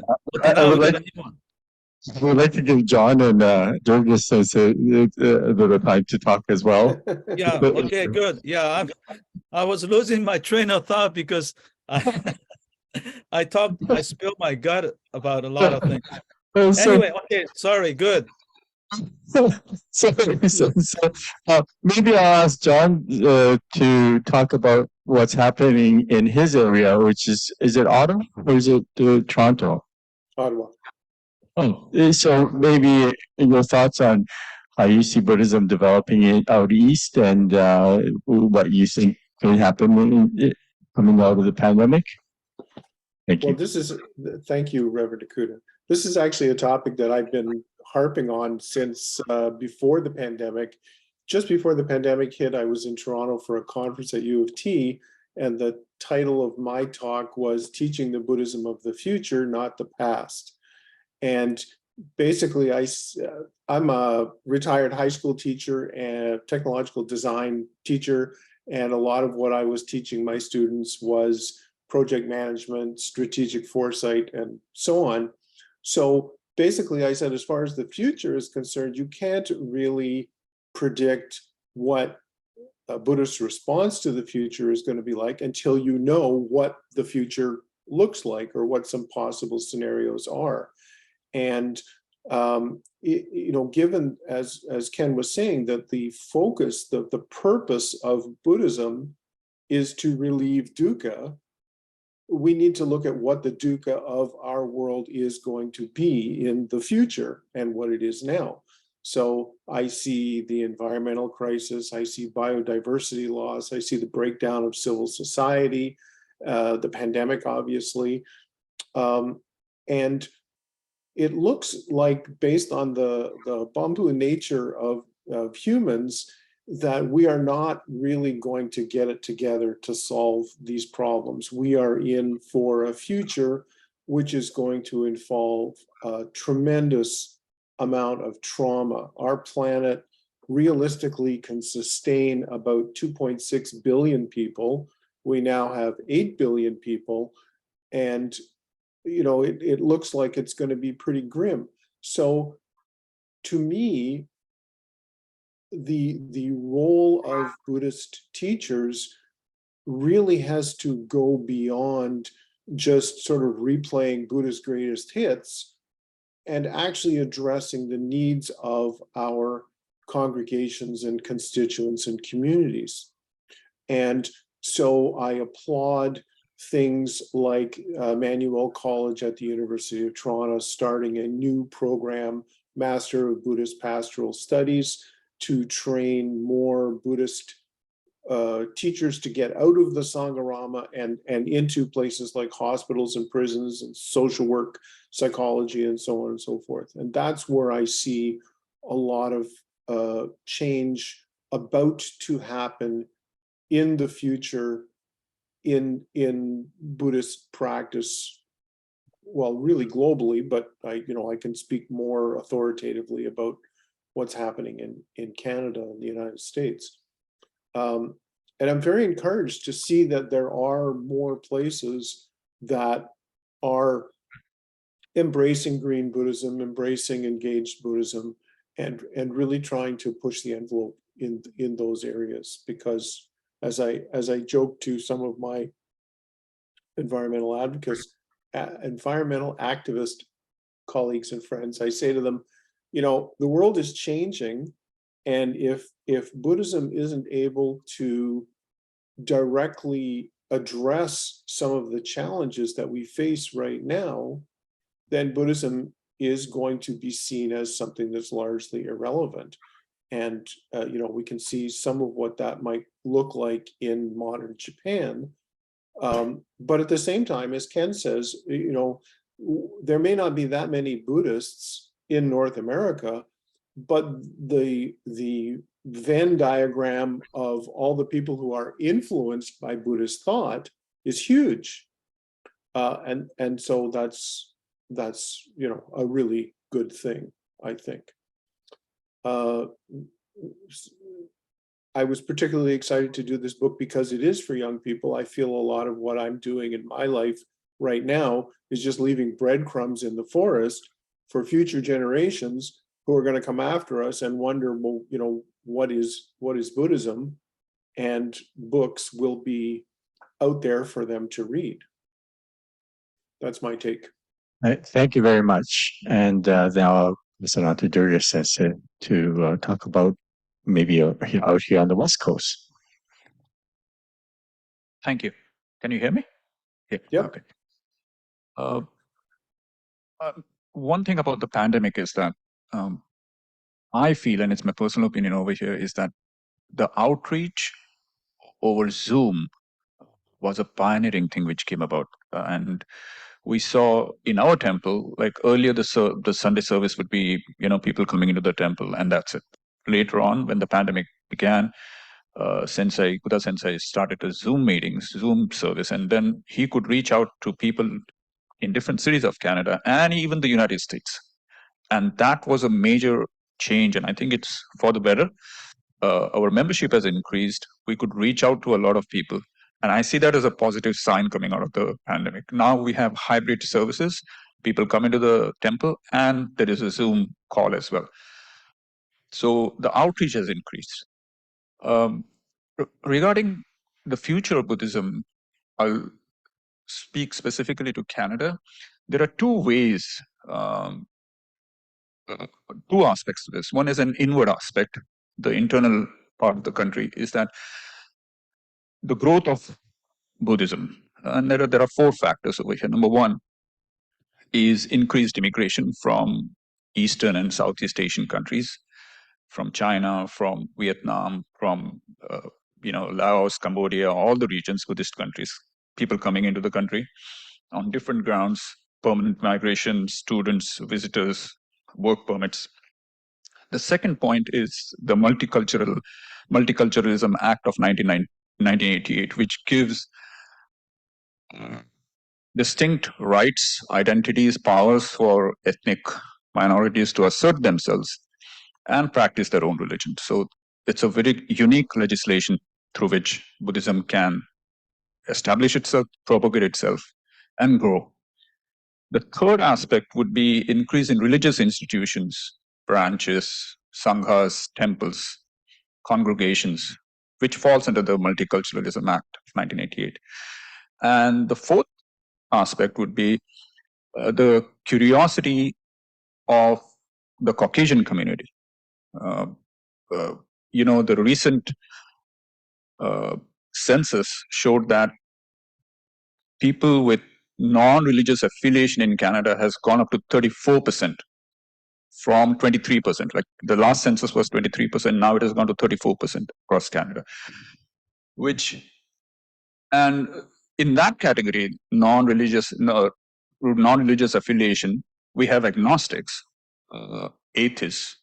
[SPEAKER 2] now we got a new one.
[SPEAKER 1] would like to give John and Durgis a bit of time to talk as well.
[SPEAKER 2] Yeah, okay, good. Yeah, I was losing my train of thought because I spilled my gut about a lot of things. Anyway, okay, sorry, good.
[SPEAKER 1] Maybe I'll ask John to talk about what's happening in his area, which is it Ottawa or is it Toronto?
[SPEAKER 3] Ottawa.
[SPEAKER 1] So maybe your thoughts on how you see Buddhism developing out east, and what you think can happen coming out of the pandemic. Thank
[SPEAKER 3] Well,
[SPEAKER 1] you.
[SPEAKER 3] thank you, Reverend Akuta. This is actually a topic that I've been harping on since before the pandemic. Just before the pandemic hit, I was in Toronto for a conference at U of T, and the title of my talk was Teaching the Buddhism of the Future, Not the Past. And basically, I'm a retired high school teacher and technological design teacher, and a lot of what I was teaching my students was project management, strategic foresight, and so on. So basically, I said, as far as the future is concerned, you can't really predict what a Buddhist response to the future is going to be like until you know what the future looks like or what some possible scenarios are. And given, as Ken was saying, that the focus, the purpose of Buddhism is to relieve dukkha, we need to look at what the dukkha of our world is going to be in the future and what it is now. So I see the environmental crisis, I see biodiversity loss, I see the breakdown of civil society, the pandemic, obviously. And it looks like, based on the bamboo nature of humans, that we are not really going to get it together to solve these problems. We are in for a future which is going to involve a tremendous amount of trauma. Our planet realistically can sustain about 2.6 billion people. We now have 8 billion people, and it looks like it's going to be pretty grim. So to me, the role of Buddhist teachers really has to go beyond just sort of replaying Buddha's greatest hits and actually addressing the needs of our congregations and constituents and communities. And so I applaud things like Manuel College at the University of Toronto starting a new program, Master of Buddhist Pastoral Studies, to train more Buddhist teachers to get out of the Sangharama and into places like hospitals and prisons and social work, psychology, and so on and so forth. And that's where I see a lot of change about to happen in the future in Buddhist practice, well, really globally, but I can speak more authoritatively about what's happening in Canada and the United States. And I'm very encouraged to see that there are more places that are embracing green Buddhism, embracing engaged Buddhism, and really trying to push the envelope in those areas. Because as I joke to some of my environmental activist colleagues and friends, I say to them, the world is changing, and if Buddhism isn't able to directly address some of the challenges that we face right now, then Buddhism is going to be seen as something that's largely irrelevant. And we can see some of what that might look like in modern Japan. But at the same time, as Ken says, there may not be that many Buddhists in North America, but the Venn diagram of all the people who are influenced by Buddhist thought is huge. And so that's a really good thing, I think. I was particularly excited to do this book because it is for young people. I feel a lot of what I'm doing in my life right now is just leaving breadcrumbs in the forest for future generations who are going to come after us and wonder, well, what is Buddhism? And books will be out there for them to read. That's my take.
[SPEAKER 1] Thank you very much. And now I'll listen on to Durga Sensei to talk about maybe out here on the West Coast.
[SPEAKER 4] Thank you. Can you hear me? Yeah.
[SPEAKER 3] Yep.
[SPEAKER 4] Okay. one thing about the pandemic is that I feel, and it's my personal opinion over here, is that the outreach over Zoom was a pioneering thing which came about. And we saw in our temple, like earlier, the Sunday service would be, people coming into the temple, and that's it. Later on, when the pandemic began, Buddha Sensei started a Zoom service, and then he could reach out to people in different cities of Canada and even the United States. And that was a major change, and I think it's for the better. Our membership has increased. We could reach out to a lot of people. And I see that as a positive sign coming out of the pandemic. Now we have hybrid services. People come into the temple and there is a Zoom call as well. So the outreach has increased. Regarding the future of Buddhism, I'll speak specifically to Canada. There are two ways, two aspects to this. One is an inward aspect. The internal part of the country is that the growth of Buddhism. And there are four factors over here. Number one is increased immigration from Eastern and Southeast Asian countries, from China, from Vietnam, from Laos, Cambodia, all the regions, Buddhist countries, people coming into the country on different grounds, permanent migration, students, visitors, work permits. The second point is the Multiculturalism Act of 1988, which gives distinct rights, identities, powers for ethnic minorities to assert themselves and practice their own religion. So it's a very unique legislation through which Buddhism can establish itself, propagate itself, and grow. The third aspect would be increase in religious institutions, branches, sanghas, temples, congregations, which falls under the Multiculturalism Act of 1988. And the fourth aspect would be the curiosity of the Caucasian community. The recent census showed that people with non-religious affiliation in Canada has gone up to 34% from 23%. Like the last census was 23%, now it has gone to 34% across Canada. And in that category, non-religious affiliation, we have agnostics, atheists,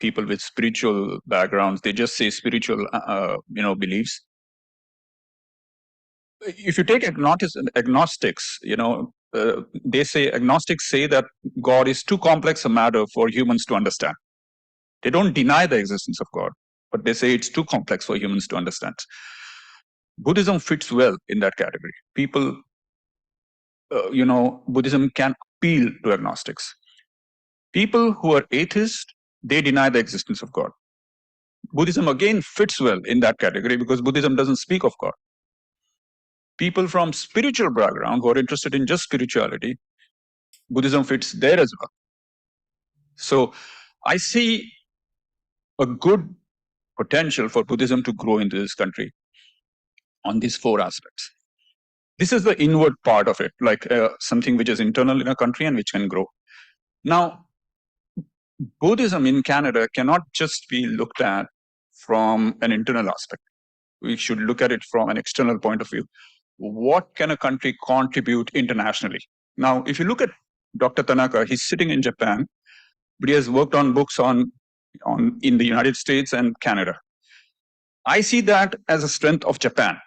[SPEAKER 4] people with spiritual backgrounds. They just say spiritual, beliefs. If you take agnostics, agnostics say that God is too complex a matter for humans to understand. They don't deny the existence of God, but they say it's too complex for humans to understand. Buddhism fits well in that category. People, Buddhism can appeal to agnostics. People who are atheists, they deny the existence of God. Buddhism again fits well in that category because Buddhism doesn't speak of God. People from spiritual background who are interested in just spirituality, Buddhism fits there as well. So I see a good potential for Buddhism to grow into this country on these four aspects. This is the inward part of it, like something which is internal in a country and which can grow. Now, Buddhism in Canada cannot just be looked at from an internal aspect. We should look at it from an external point of view. What can a country contribute internationally? Now, if you look at Dr. Tanaka, he's sitting in Japan, but he has worked on books in the United States and Canada. I see that as a strength of Japan,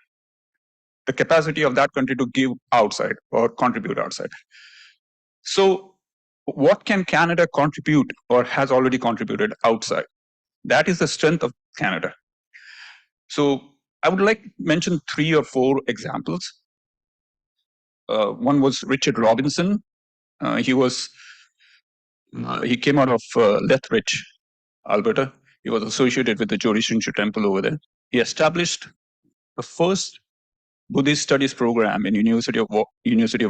[SPEAKER 4] the capacity of that country to give outside or contribute outside. So what can Canada contribute or has already contributed outside? That is the strength of Canada. So I would like to mention 3 or 4 examples. One was Richard Robinson. He came out of Lethbridge, Alberta. He was associated with the Jori Shinshu temple over there. He established the first Buddhist studies program in University of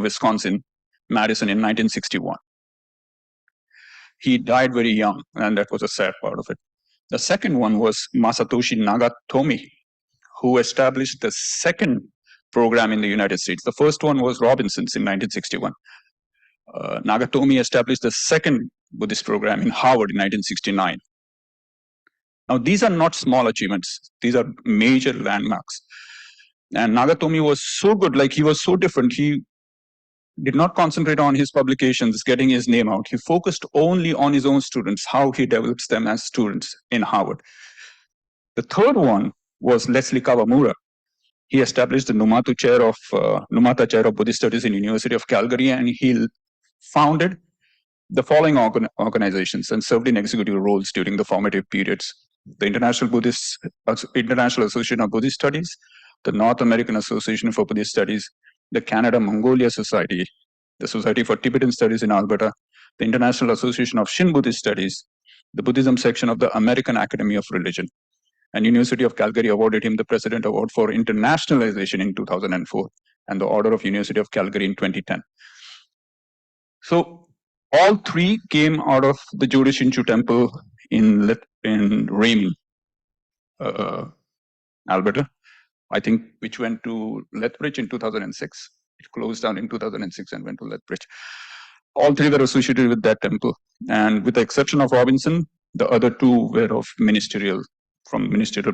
[SPEAKER 4] Wisconsin, Madison in 1961. He died very young, and that was a sad part of it. The second one was Masatoshi Nagatomi, who established the second program in the United States. The first one was Robinson's in 1961. Nagatomi established the second Buddhist program in Harvard in 1969. Now, these are not small achievements. These are major landmarks. And Nagatomi was so good, like he was so different. He did not concentrate on his publications, getting his name out. He focused only on his own students, how he develops them as students in Harvard. The third one was Leslie Kawamura. He established the Numata Chair of Buddhist Studies in University of Calgary, and he founded the following organizations and served in executive roles during the formative periods: the International Association of Buddhist Studies, the North American Association for Buddhist Studies, the Canada-Mongolia Society, the Society for Tibetan Studies in Alberta, the International Association of Shin Buddhist Studies, the Buddhism section of the American Academy of Religion. And University of Calgary awarded him the President Award for Internationalization in 2004 and the Order of University of Calgary in 2010. So all three came out of the Jodi Shinchu Temple in Ramy, Alberta, I think, which went to Lethbridge in 2006. It closed down in 2006 and went to Lethbridge. All three were associated with that temple. And with the exception of Robinson, the other two were of ministerial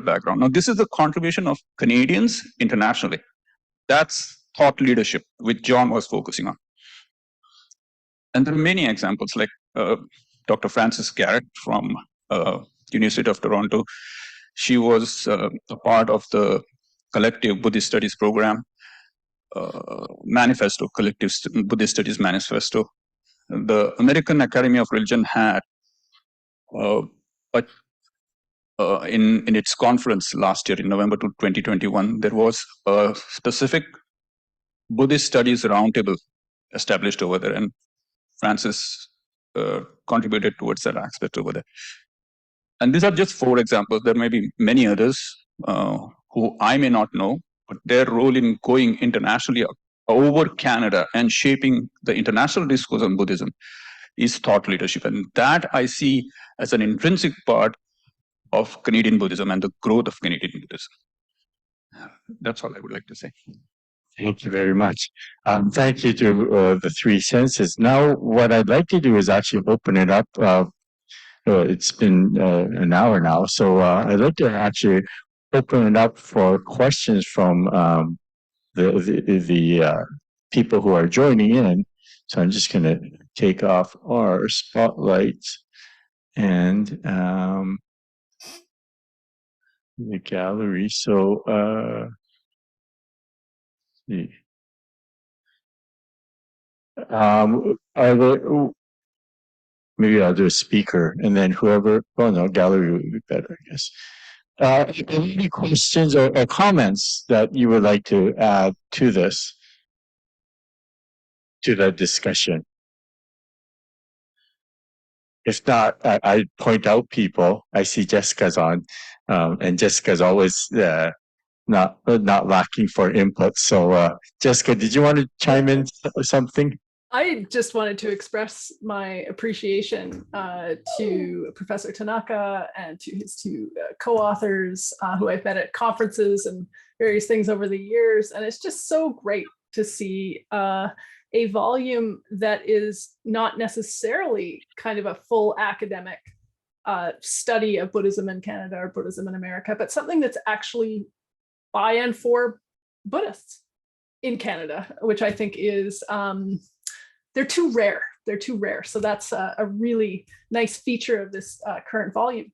[SPEAKER 4] background. Now, this is the contribution of Canadians internationally. That's thought leadership, which John was focusing on. And there are many examples, like Dr. Frances Garrett from University of Toronto. She was a part of the collective Buddhist Studies program, manifesto, collective Buddhist Studies manifesto. The American Academy of Religion had in its conference last year in November 2021, there was a specific Buddhist Studies roundtable established over there, and Francis contributed towards that aspect over there. And these are just 4 examples. There may be many others who I may not know, but their role in going internationally over Canada and shaping the international discourse on Buddhism is thought leadership. And that I see as an intrinsic part of Canadian Buddhism and the growth of Canadian Buddhism. That's all I would like to say.
[SPEAKER 1] Thank you very much. Thank you to the 3 senses. Now, what I'd like to do is actually open it up. It's been an hour now, so I'd like to actually open it up for questions from the people who are joining in. So I'm just going to take off our spotlights and the gallery. So maybe I'll do a speaker, and then whoever. Oh no, gallery would be better, I guess. Any questions or comments that you would like to add to this, to the discussion? If not, I point out people. I see Jessica's on, and Jessica's always not lacking for input. So, Jessica, did you want to chime in something?
[SPEAKER 5] I just wanted to express my appreciation to Professor Tanaka and to his 2 co-authors who I've met at conferences and various things over the years. And it's just so great to see a volume that is not necessarily kind of a full academic study of Buddhism in Canada or Buddhism in America, but something that's actually by and for Buddhists in Canada, which I think is, they're too rare. They're too rare. So that's a really nice feature of this current volume.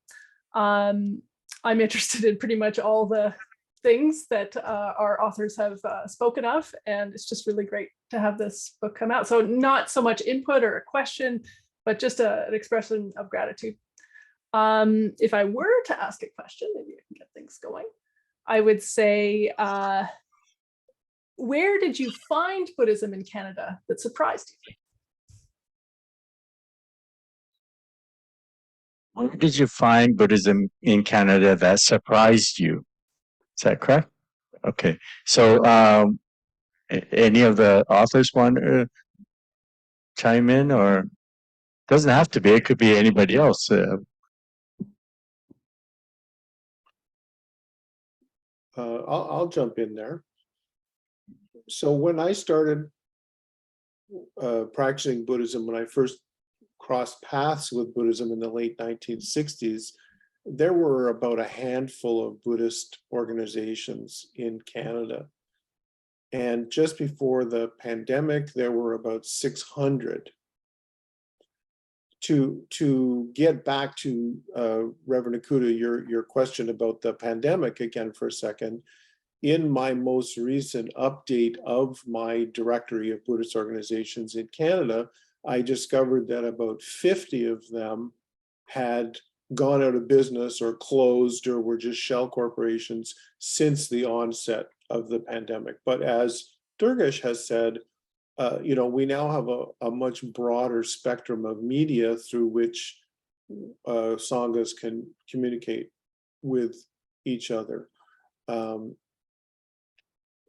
[SPEAKER 5] I'm interested in pretty much all the things that our authors have spoken of, and it's just really great to have this book come out. So not so much input or a question, but just an expression of gratitude. If I were to ask a question, maybe I can get things going, I would say, where did you find Buddhism in Canada that surprised you?
[SPEAKER 1] Where did you find Buddhism in Canada that surprised you? Is that correct? Okay. So, any of the authors want to chime in, or doesn't have to be? It could be anybody else.
[SPEAKER 3] I'll jump in there. So when I started practicing Buddhism, when I first crossed paths with Buddhism in the late 1960s, there were about a handful of Buddhist organizations in Canada. And just before the pandemic, there were about 600. To get back to Reverend Akuta, your question about the pandemic again for a second, in my most recent update of my directory of Buddhist organizations in Canada, I discovered that about 50 of them had gone out of business or closed or were just shell corporations since the onset of the pandemic. But as Durgesh has said, we now have a much broader spectrum of media through which sanghas can communicate with each other.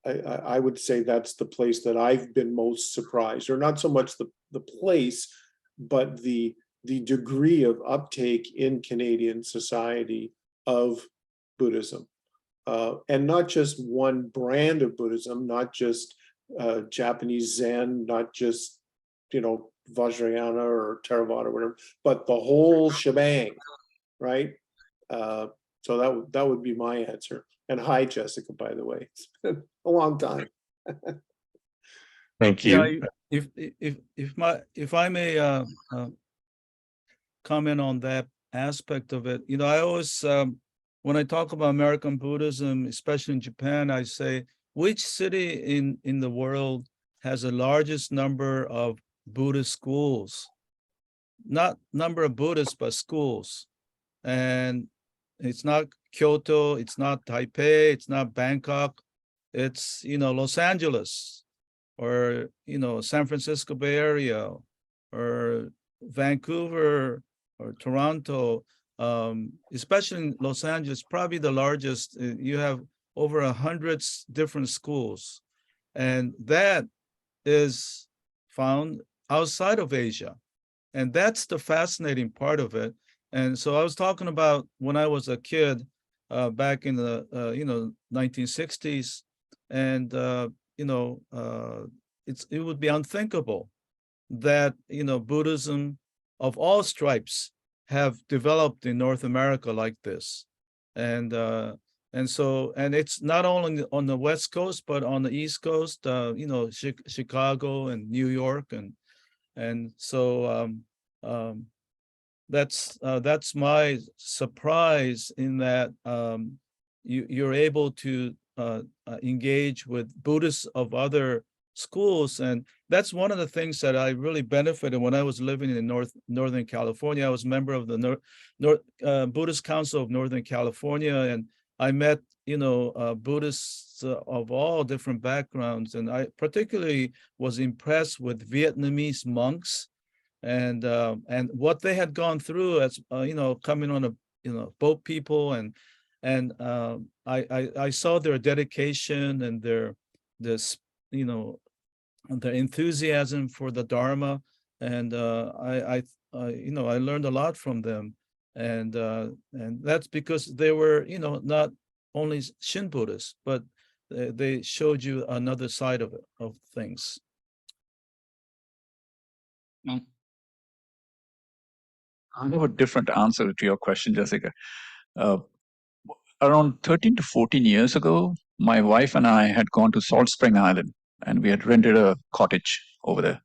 [SPEAKER 3] I would say that's the place that I've been most surprised, or not so much the place, but the degree of uptake in Canadian society of Buddhism. And not just one brand of Buddhism, not just Japanese Zen, not just, Vajrayana or Theravada or whatever, but the whole shebang, right? So that would be my answer. And hi, Jessica, by the way. It's been a long time.
[SPEAKER 1] Thank you.
[SPEAKER 2] Yeah, if I may comment on that aspect of it, I always when I talk about American Buddhism, especially in Japan, I say, which city in the world has the largest number of Buddhist schools? Not number of Buddhists, but schools. And it's not Kyoto, it's not Taipei, it's not Bangkok, it's, Los Angeles, or, San Francisco Bay Area, or Vancouver, or Toronto, especially in Los Angeles, probably the largest. You have over 100 different schools, and that is found outside of Asia. And that's the fascinating part of it. And so I was talking about when I was a kid back in the 1960s, and it would be unthinkable that Buddhism of all stripes have developed in North America like this. And it's not only on the West Coast, but on the East Coast, Chicago and New York, and so that's my surprise, in that you're able to engage with Buddhists of other schools. And that's one of the things that I really benefited when I was living in Northern California. I was a member of the Buddhist Council of Northern California, and I met Buddhists of all different backgrounds, and I particularly was impressed with Vietnamese monks and what they had gone through as coming on a boat people, and I saw their dedication and their enthusiasm for the Dharma, and I learned a lot from them, and that's because they were not only Shin Buddhists, but they showed you another side of things.
[SPEAKER 4] I have a different answer to your question, Jessica. Around 13 to 14 years ago, my wife and I had gone to Salt Spring Island, and we had rented a cottage over there.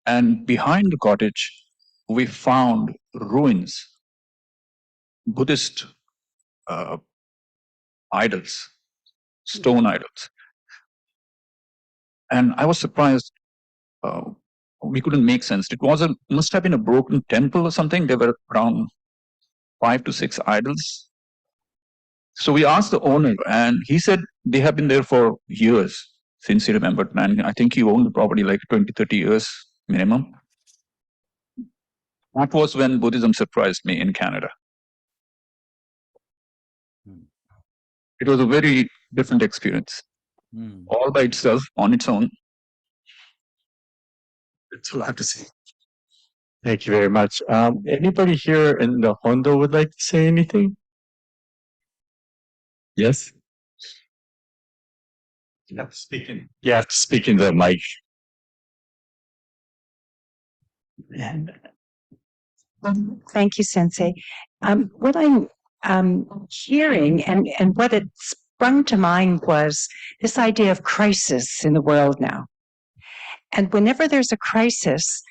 [SPEAKER 4] And behind the cottage, we found ruins, Buddhist idols, stone idols. And I was surprised. We couldn't make sense. Must have been a broken temple or something. There were around 5 to 6 idols. So we asked the owner, and he said they have been there for years, since he remembered. And I think he owned the property like 20, 30 years minimum. That was when Buddhism surprised me in Canada. It was a very different experience, all by itself, on its own. That's all I have to say.
[SPEAKER 1] Thank you very much. Anybody here in the Hondo would like to say anything? Yes?
[SPEAKER 4] Yeah, speaking.
[SPEAKER 1] Yeah, speaking to the mic. And
[SPEAKER 6] Thank you, Sensei. What I'm hearing and what it sprung to mind was this idea of crisis in the world now. And whenever there's a crisis,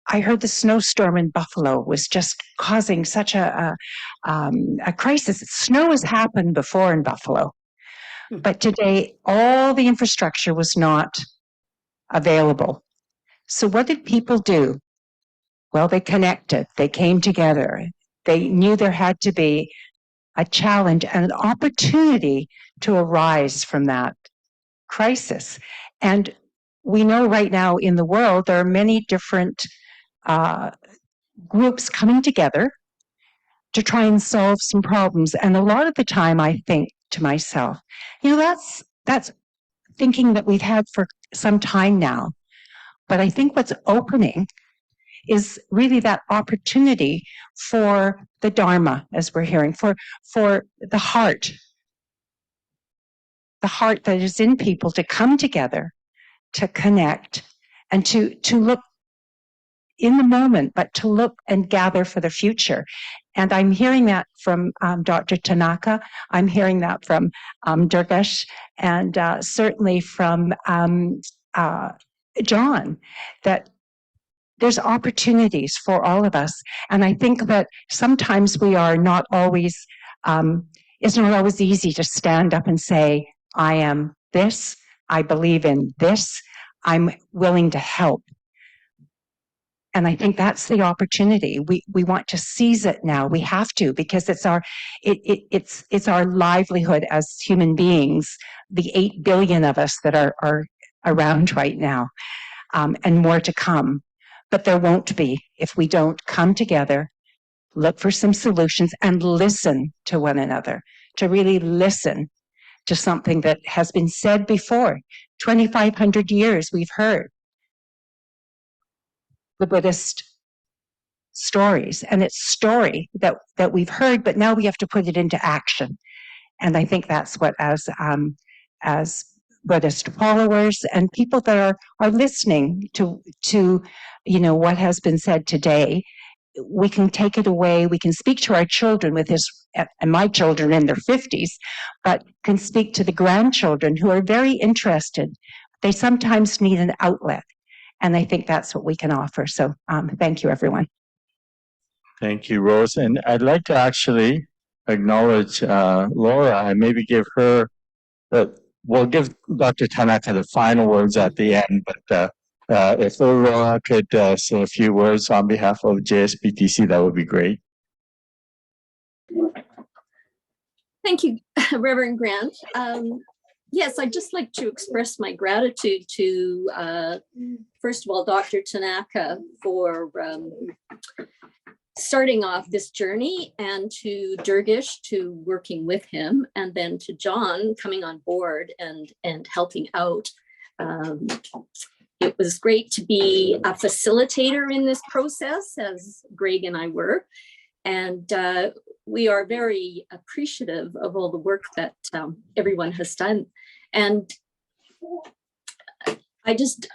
[SPEAKER 6] I heard the snowstorm in Buffalo was just causing such a crisis. Snow has happened before in Buffalo, but today all the infrastructure was not available. So what did people do? Well, they connected, they came together. They knew there had to be a challenge and an opportunity to arise from that crisis. And we know right now in the world, there are many different groups coming together to try and solve some problems. And a lot of the time I think to myself, that's thinking that we've had for some time now. But I think what's opening is really that opportunity for the Dharma, as we're hearing, for the heart that is in people to come together, to connect, and to look in the moment, but to look and gather for the future. And I'm hearing that from Dr. Tanaka. I'm hearing that from Durgesh, and certainly from John, that there's opportunities for all of us. And I think that sometimes we are not always, it's not always easy to stand up and say, I am this, I believe in this, I'm willing to help. And I think that's the opportunity. We want to seize it now. We have to, because it's our livelihood as human beings, the 8 billion of us that are around right now, and more to come. But there won't be if we don't come together, look for some solutions, and listen to one another, to really listen to something that has been said before. 2,500 years we've heard the Buddhist stories, and it's story that we've heard, but now we have to put it into action. And I think that's what, as Buddhist followers and people that are listening to what has been said today, we can take it away. We can speak to our children with this, and my children in their 50s, but can speak to the grandchildren who are very interested. They sometimes need an outlet, and I think that's what we can offer. So thank you, everyone.
[SPEAKER 1] thank you, Rose. And I'd like to actually acknowledge Laura and maybe give her we'll give Dr. Tanaka the final words at the end, but if Laura could say a few words on behalf of JSPTC, that would be great.
[SPEAKER 7] Thank you, Reverend Grant. Yes, I'd just like to express my gratitude to, first of all, Dr. Tanaka for starting off this journey, and to Durgesh to working with him, and then to John coming on board and helping out. It was great to be a facilitator in this process, as Greg and I were, and we are very appreciative of all the work that everyone has done. And I just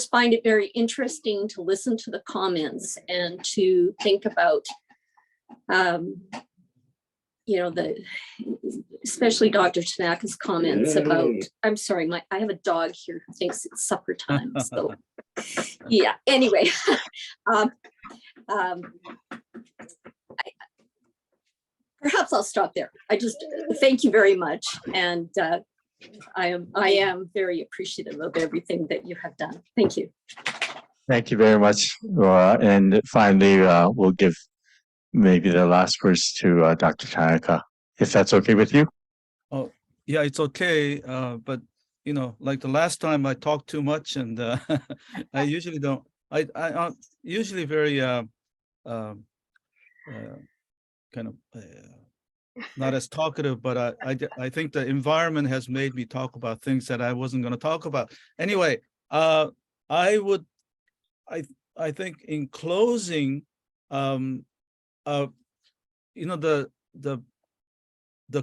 [SPEAKER 7] find it very interesting to listen to the comments and to think about, especially Dr. Tanaka's comments about, I'm sorry, I have a dog here who thinks it's supper time. So yeah, anyway, perhaps I'll stop there. I just thank you very much. And I am very appreciative of everything that you have done. Thank you.
[SPEAKER 1] Thank you very much, Laura. And finally, we'll give maybe the last words to Dr. Tanaka, if that's okay with you.
[SPEAKER 2] Oh, yeah, it's okay. But like the last time I talked too much, and I usually don't. I'm usually very kind of not as talkative, but I think the environment has made me talk about things that I wasn't going to talk about. Anyway, I think in closing, the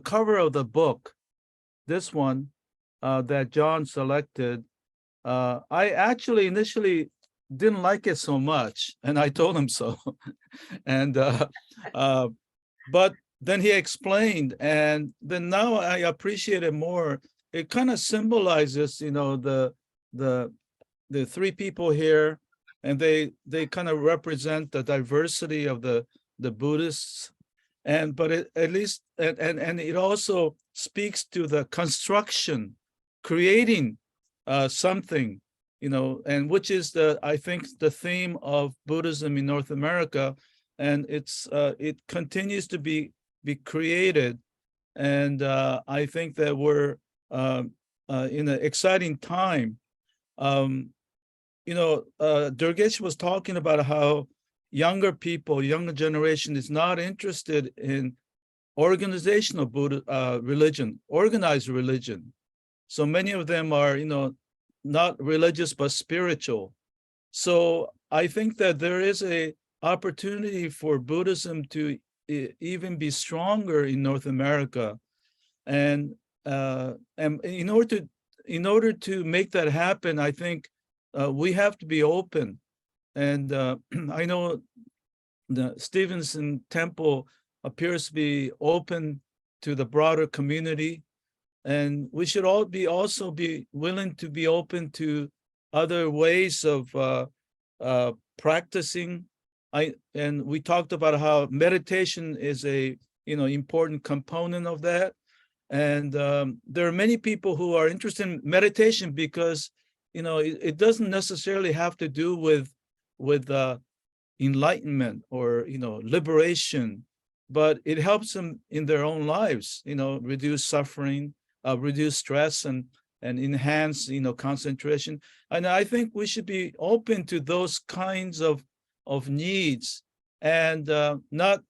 [SPEAKER 2] cover of the book, this one that John selected, I actually initially didn't like it so much, and I told him so. And but then he explained, and then now I appreciate it more. It kind of symbolizes, the three people here, and they kind of represent the diversity of the Buddhists, and but it, at least and it also speaks to the construction, creating something, and which is I think the theme of Buddhism in North America, and it continues to be created, and I think that we're in an exciting time. Durgesh was talking about how younger generation is not interested in organizational religion, organized religion. So many of them are, not religious, but spiritual. So I think that there is a opportunity for Buddhism to even be stronger in North America. And in order to make that happen, I think we have to be open. And I know the Stevenson Temple appears to be open to the broader community, and we should all also be willing to be open to other ways of practicing. And we talked about how meditation is a important component of that. And there are many people who are interested in meditation because it doesn't necessarily have to do with enlightenment or liberation, but it helps them in their own lives, reduce suffering, reduce stress, and enhance concentration. And I think we should be open to those kinds of needs, and not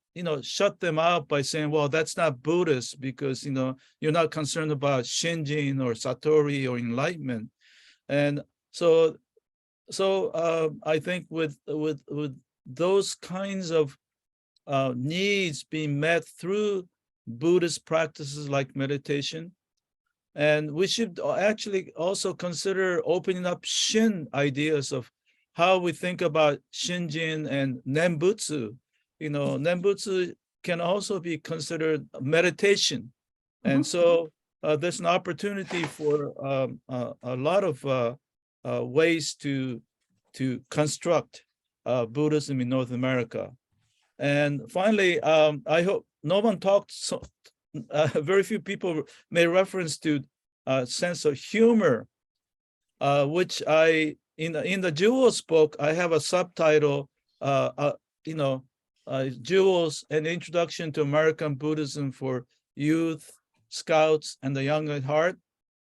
[SPEAKER 2] shut them out by saying, well, that's not Buddhist because you're not concerned about Shinjin or Satori or enlightenment. And so I think with those kinds of needs being met through Buddhist practices like meditation, and we should actually also consider opening up Shin ideas of how we think about Shinjin and Nembutsu. Nembutsu can also be considered meditation. And so there's an opportunity for a lot of ways to construct Buddhism in North America. And finally, I hope no one talked very few people made reference to a sense of humor, which in the Jewels book, I have a subtitle, Jewels, an Introduction to American Buddhism for Youth, Scouts, and the Young at Heart.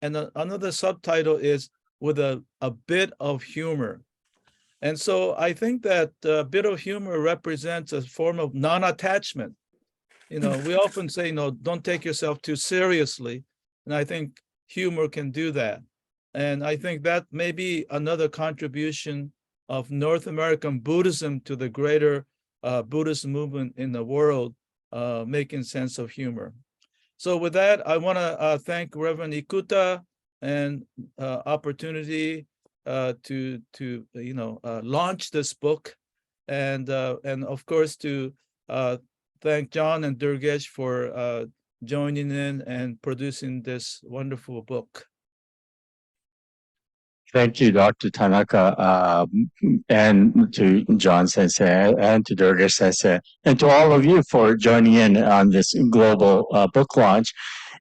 [SPEAKER 2] And another subtitle is with a bit of humor. And so I think that a bit of humor represents a form of non-attachment. We often say, don't take yourself too seriously. And I think humor can do that. And I think that may be another contribution of North American Buddhism to the greater Buddhist movement in the world, making sense of humor. So with that, I want to thank Reverend Ikuta and opportunity to launch this book, and of course to thank John and Durgesh for joining in and producing this wonderful book.
[SPEAKER 1] Thank you, Dr. Tanaka, and to John Sensei and to Durgesh Sensei, and to all of you for joining in on this global book launch.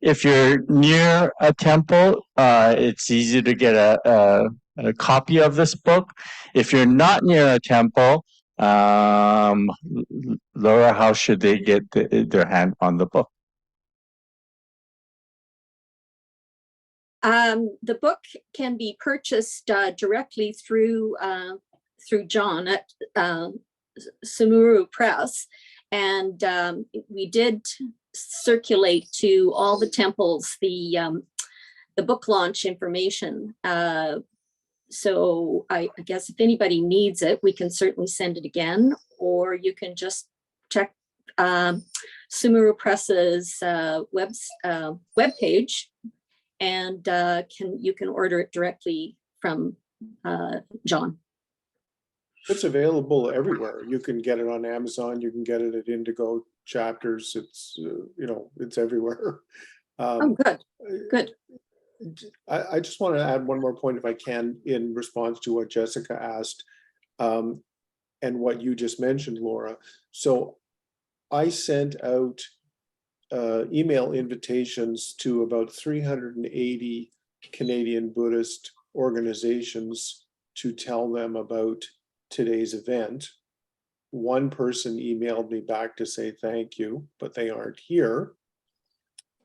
[SPEAKER 1] If you're near a temple, it's easy to get a copy of this book. If you're not near a temple, Laura, how should they get their hand on the book?
[SPEAKER 7] The book can be purchased directly through John at Sumuru Press, and we did circulate to all the temples the book launch information. So I guess if anybody needs it, we can certainly send it again, or you can just check Sumuru Press's webpage, and you can order it directly John.
[SPEAKER 3] It's available everywhere. You can get it on Amazon. You can get it at Indigo Chapters. It's it's everywhere.
[SPEAKER 7] Oh, good, good.
[SPEAKER 3] I just want to add one more point, if I can, in response to what Jessica asked, and what you just mentioned, Laura. So I sent out email invitations to about 380 Canadian Buddhist organizations to tell them about today's event. One person emailed me back to say thank you, but they aren't here.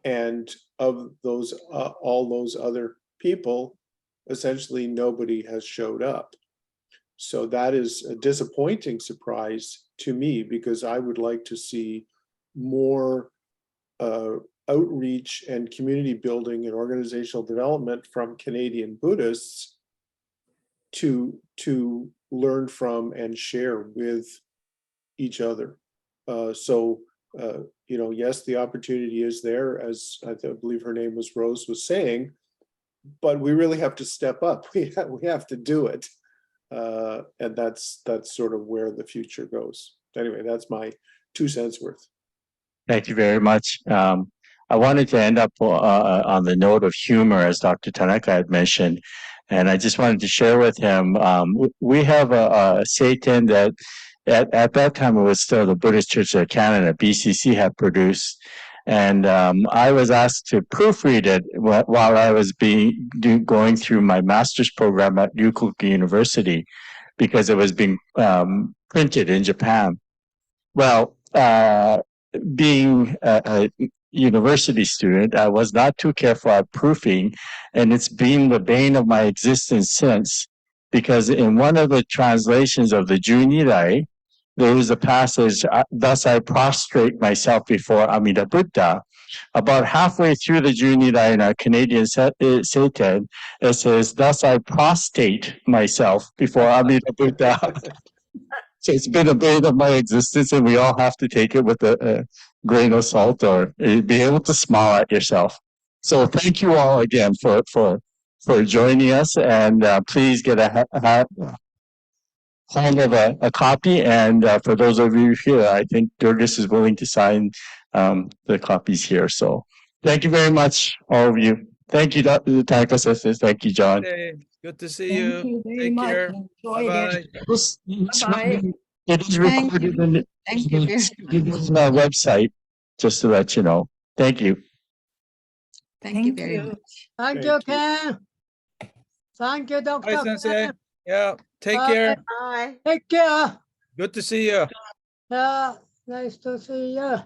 [SPEAKER 3] And of those, all those other people, essentially nobody has showed up. So that is a disappointing surprise to me, because I would like to see more outreach and community building and organizational development from Canadian Buddhists to learn from and share with each other. Yes, the opportunity is there, as I believe her name was Rose was saying, but we really have to step up. We have to do it. And that's sort of where the future goes. Anyway, that's my 2 cents worth.
[SPEAKER 1] Thank you very much. I wanted to end up on the note of humor, as Dr. Tanaka had mentioned, and I just wanted to share with him. We have a Satan that at that time it was still the Buddhist Church of Canada, BCC, had produced, and I was asked to proofread it while I was going through my master's program at Ryukoku University, because it was being printed in Japan. Well, being a university student, I was not too careful at proofing, and it's been the bane of my existence since, because in one of the translations of the Junirai, there was a passage, thus I prostrate myself before Amida Buddha. About halfway through the Junirai in our Canadian Seitan, it says, thus I prostrate myself before Amida Buddha. So it's been a bane of my existence, and we all have to take it with a grain of salt, or be able to smile at yourself. So thank you all again for joining us, and please get a hold of a copy. And for those of you here, I think Durgis is willing to sign the copies here. So thank you very much, all of you. Thank you, Dr. Tanaka Sensei. Thank you, John.
[SPEAKER 2] Hey, good to see
[SPEAKER 5] Thank
[SPEAKER 2] you.
[SPEAKER 5] you very
[SPEAKER 2] Take
[SPEAKER 5] much.
[SPEAKER 2] care.
[SPEAKER 5] Enjoyed
[SPEAKER 2] Bye-bye.
[SPEAKER 5] Bye-bye.
[SPEAKER 1] It is
[SPEAKER 8] Thank
[SPEAKER 1] recorded
[SPEAKER 8] you.
[SPEAKER 1] in the
[SPEAKER 8] Thank you very much.
[SPEAKER 1] on our website, just to let you know. Thank you.
[SPEAKER 8] Thank you very much.
[SPEAKER 9] Thank
[SPEAKER 3] Thank
[SPEAKER 9] you,
[SPEAKER 3] you.
[SPEAKER 9] Ken. Thank you,
[SPEAKER 2] Bye,
[SPEAKER 9] Dr.
[SPEAKER 2] Sensei.
[SPEAKER 9] Ken.
[SPEAKER 2] Yeah, take
[SPEAKER 9] Bye.
[SPEAKER 2] care.
[SPEAKER 8] Bye.
[SPEAKER 9] Take care.
[SPEAKER 2] Good to see you.
[SPEAKER 9] Yeah, nice to see you.